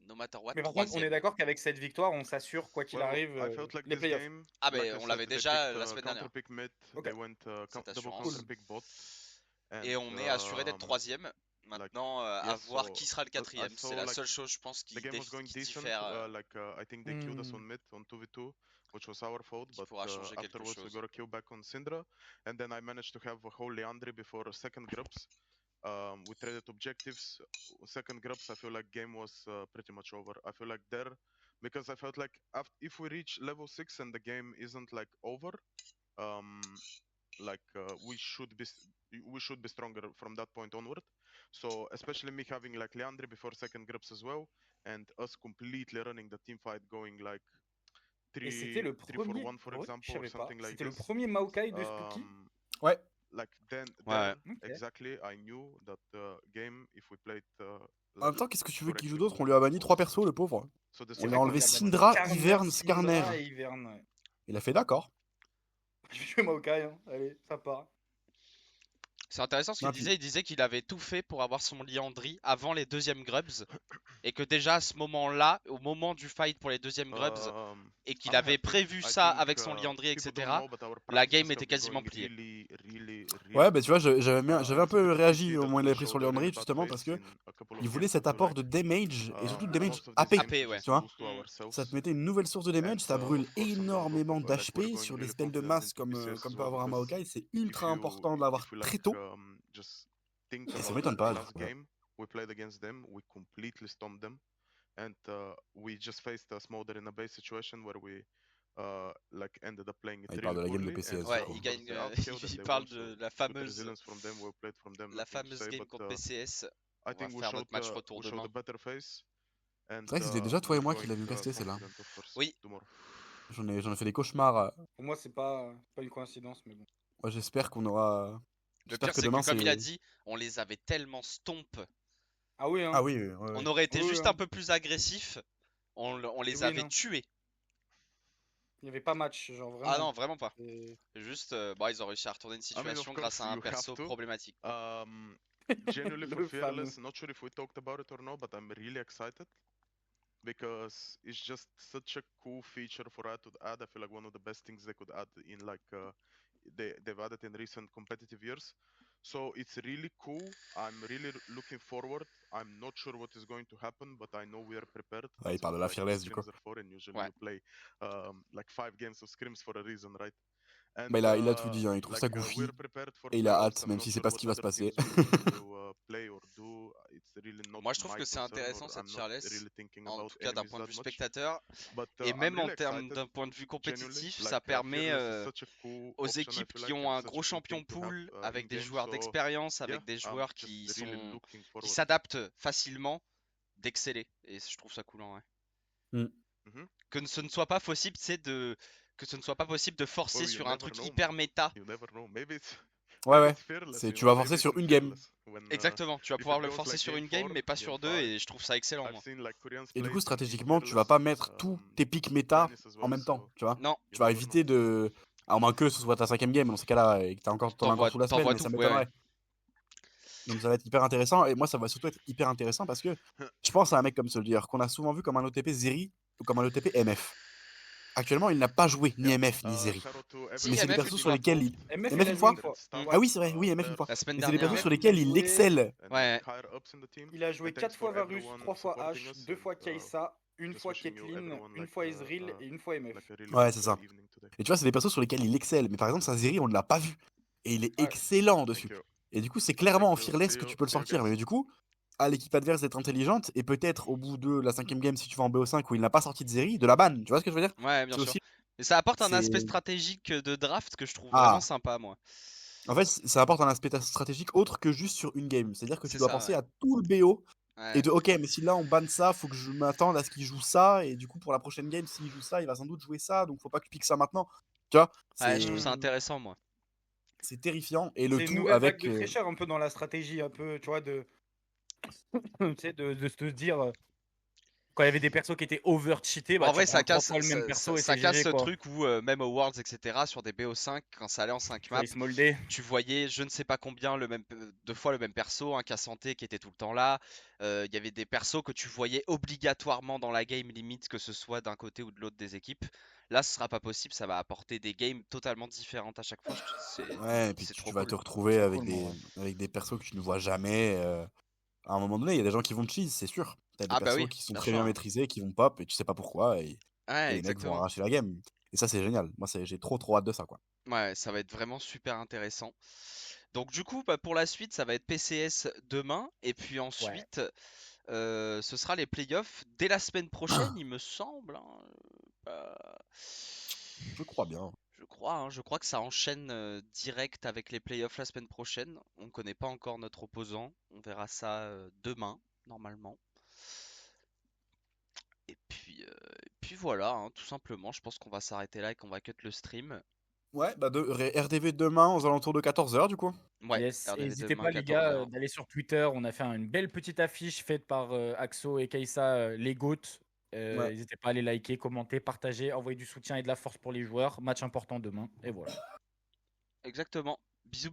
no matter what, Mais par contre, on est troisième. d'accord qu'avec cette victoire, on s'assure, quoi qu'il Well, arrive, I felt like les this playoffs. game, Ah, mais like I on said, l'avait they déjà picked la semaine dernière. counter-pick mid, Ok. they went Cette double assurance. counter-pick bot. Et on est assuré d'être troisième. Maintenant, à yes, voir so qui sera le I quatrième. C'est saw, la like, seule chose, je pense, qui, the game was going qui decent. diffère, I think they killed us on Hmm. mid on 2v2, which was our fault. qui But pourra changer quelque afterwards, we chose. got a kill back on Syndra, and then I managed to have a whole Leandri before second Grubs. We traded objectives. Second Grubs, I feel like game was pretty much over. I feel like there, because I felt like if we reach level 6 and the game isn't like over, we should be stronger from that point onward. So especially me having like Leandri before second Grubs as well, and us completely running the team fight, going like Et c'était le 3 for premier. 1 for Ouais, je example or savais pas. something like C'était le this. premier Maokai de Spooky. Ouais. Like then Ouais. Ok. exactly I knew that game if we played En like même temps, qu'est-ce que tu veux qu'il joue correctly d'autre? On lui a banni was 3 persos, le pauvre. so the C'est On lui vrai a qu'on enlevé lui a banni Syndra, Skarner, Ivern, Syndra Skarner. et Ivern. Ouais. Il a fait d'accord. Je vais jouer Maokai, hein. Allez, ça part. C'est intéressant ce qu'il Non, puis- disait. Il disait qu'il avait tout fait pour avoir son Liandry avant les deuxièmes Grubs. Et que déjà à ce moment-là, au moment du fight pour les deuxièmes Grubs, et qu'il I'm avait happy. prévu I ça think avec son Liandry, people don't etc., know, but our la practices game était have been quasiment going pliée. Ouais, bah tu vois, j'avais un It's a peu bit réagi pity au that moment où il we avait pris sur showed a really Leandry, bad justement, parce face que in a couple of il voulait games, I cet feel apport like. de damage, et surtout de damage Most of these AP, games we tu just vois. lose to ourselves. Ça te mettait une nouvelle source de damage, And ça brûle of course on the road énormément like we're d'HP going sur des really spells de confident masse into PCS as comme peut well avoir un because Maokai, c'est if ultra important de l'avoir you très like tôt, just think et ça about m'étonne the pas. last Ouais. game we played against them, we completely stomped them, and we just faced a Smolder in a base situation where we like ended up playing it Ah, il parle de really la game de poorly, PCS, and du Ouais, coup. il of course gagne. they outkilled and Il they parle won. So de la good fameuse, resilience from them, well played from them, la nothing to fameuse say, game but contre PCS. I On va think we faire showed notre match retour we showed a demain. better face, and C'est vrai que c'était déjà toi et we're moi qui going l'avions casté, celle-là. confident of course Oui, tomorrow. J'en ai fait des cauchemars. Pour moi, c'est pas une coïncidence, mais bon. Moi, j'espère qu'on aura. le J'espère pire que c'est que demain, comme il a c'est. dit, on les avait tellement stomp. Ah oui, hein. Ah oui, ouais, On ouais. aurait été Oui, oui, juste hein. un peu plus agressif. On les Oui, avait non. tués. Il n'y avait pas match, genre Ah vraiment. non, vraiment pas. Et- Juste, bah, ils ont réussi à retourner une I mean, of situation grâce course, à un you have perso to. problématique. Genuinely for Le fameux. Fearless, not sure if we talked about it or not, but I'm really excited because it's just such a cool feature for Riot to add. I feel like one of the best things they could add in like they've added in recent competitive years. So it's really cool. I'm really looking forward. I'm not sure what is going to happen, but I know we are prepared. Ouais, il That's parle de what la like Fearless, du coup. scrims are for, and usually Ouais. you play like 5 games of scrims for a reason, right? And Bah, il a tout dit, hein. Il trouve ça goofy. we're prepared for Et il a Fearless. hâte, I'm même not s'il sait sure pas ce what qui va se other passer. teams will play or do. It's really not Moi je trouve my que c'est concern, intéressant or cette I'm not Fearless, really thinking en about tout cas d'un enemies point de that vue much. spectateur, But et I'm même en really termes excited, d'un point de vue genuinely. compétitif, Like ça permet Fearless is such a cool aux option. I équipes feel qui like, ont and un such a gros cool champion thing to have pool in avec des game. joueurs So d'expérience, avec yeah, des I'm joueurs just qui really sont looking qui forward. s'adaptent facilement, d'exceller. Et je trouve ça cool en vrai. Mhm. Que ce ne soit pas possible, c'est de que ce ne soit pas possible de forcer Well, you sur un never truc know, hyper man. méta. You never know. Maybe it's Ouais, maybe ouais. it's Fearless. C'est, You tu know, vas maybe forcer it's sur une game. Fearless. When Exactement, tu vas if pouvoir it le goes forcer like sur game une game, 4, mais pas game sur deux, 5, et je trouve ça excellent I've moi. seen like Koreans Et du play coup, in stratégiquement, tu vas Fearless pas with mettre tous tes pics méta Dennis as en well, même temps, so tu vois. Non, Tu you vas never know. éviter de. À moins que ce soit ta 5ème game dans ces cas-là, et que t'en as encore sous la semelle, t'envoies mais tout, ça ouais, ouais. m'étonnerait. Donc ça va être hyper intéressant, et moi ça va surtout être hyper intéressant parce que je pense à un mec comme Soldier, qu'on a souvent vu comme un OTP Zeri ou comme un OTP MF. Actuellement, il n'a pas joué ni Yeah. MF ni Zeri. Shout out to Si, Mais c'est des MF persos une sur fois. lesquels il. MF, MF il a une joué fois une fois. Mm. Ouais. Ah oui, c'est vrai, oui, MF une fois. La semaine Mais c'est des dernière. persos MF, sur il a lesquels il joué- excelle. Ouais. Il a joué 4 fois Varus, 3 fois H, H, 2 fois Kaisa, une fois Caitlyn, une fois Ezreal et une fois MF. Ouais, c'est ça. Et tu vois, c'est des persos sur lesquels il excelle. Mais par exemple, sa Zeri, on ne l'a pas vu. Et il est Ouais. excellent dessus. Et du coup, c'est clairement en Fearless que tu peux le See you, sortir. guys. Mais du coup, à l'équipe adverse d'être intelligente, et peut-être au bout de la 5ème game, si tu vas en BO5 où il n'a pas sorti de Zeri, de la ban. Tu vois ce que je veux dire? Ouais, bien C'est sûr. aussi. Et ça apporte un C'est- aspect stratégique de draft que je trouve Ah. vraiment sympa, moi. En fait, ça apporte un aspect stratégique autre que juste sur une game. C'est-à-dire que tu C'est dois ça, penser ouais. à tout le BO. Ouais. Et de, ok, mais si là on banne ça, faut que je m'attende à ce qu'il joue ça. Et du coup, pour la prochaine game, s'il joue ça, il va sans doute jouer ça. Donc faut pas que tu piques ça maintenant. Tu vois? Ouais, je trouve ça Hmm. intéressant, moi. C'est terrifiant. Et le C'est une tout nouvelle vague avec. de fraîcheur un peu dans la stratégie, un peu, tu vois, de. Tu sais, de se dire. Quand il y avait des persos qui étaient over-cheatés, bah En tu vrai, prends ça 3 casse, fois le même perso et ça c'est casse GG, ce quoi. truc où, même aux Worlds, etc., sur des BO5, quand ça allait en 5 maps, Face moldé. tu voyais je ne sais pas combien, deux fois le même perso, un cas santé qui était tout le temps là. Il y avait des persos que tu voyais obligatoirement dans la game, limite, que ce soit d'un côté ou de l'autre des équipes. Là, ce sera pas possible, ça va apporter des games totalement différentes à chaque fois. Ouais, et puis C'est tu trop vas cool. te retrouver C'est avec, cool, moi, avec des persos que tu ne vois jamais. À un moment donné, il y a des gens qui vont cheese, c'est sûr. T'as des Ah bah persos oui, qui sont bien très sûr, bien hein. maîtrisés, qui vont pop, et tu sais pas pourquoi. Et Ouais, les mecs vont exactement. arracher la game. Et ça, c'est génial. Moi, j'ai trop hâte de ça, quoi. Ouais, ça va être vraiment super intéressant. Donc du coup, bah, pour la suite, ça va être PCS demain, et puis ensuite, ce sera les playoffs dès la semaine prochaine, il me semble, hein. Bah, Je crois bien. je crois que ça enchaîne direct avec les playoffs la semaine prochaine. On connaît pas encore notre opposant, on verra ça demain, normalement. Et puis voilà, hein, tout simplement, je pense qu'on va s'arrêter là et qu'on va cut le stream. Ouais, bah RDV demain aux alentours de 14h du coup. Ouais, Yes, et RDV n'hésitez demain pas les gars 14h. d'aller sur Twitter, on a fait une belle petite affiche faite par Axo et Kaisa, les GOAT. Ouais. N'hésitez pas à les liker, commenter, partager, envoyer du soutien et de la force pour les joueurs. Match important demain, et voilà. Exactement. Bisous.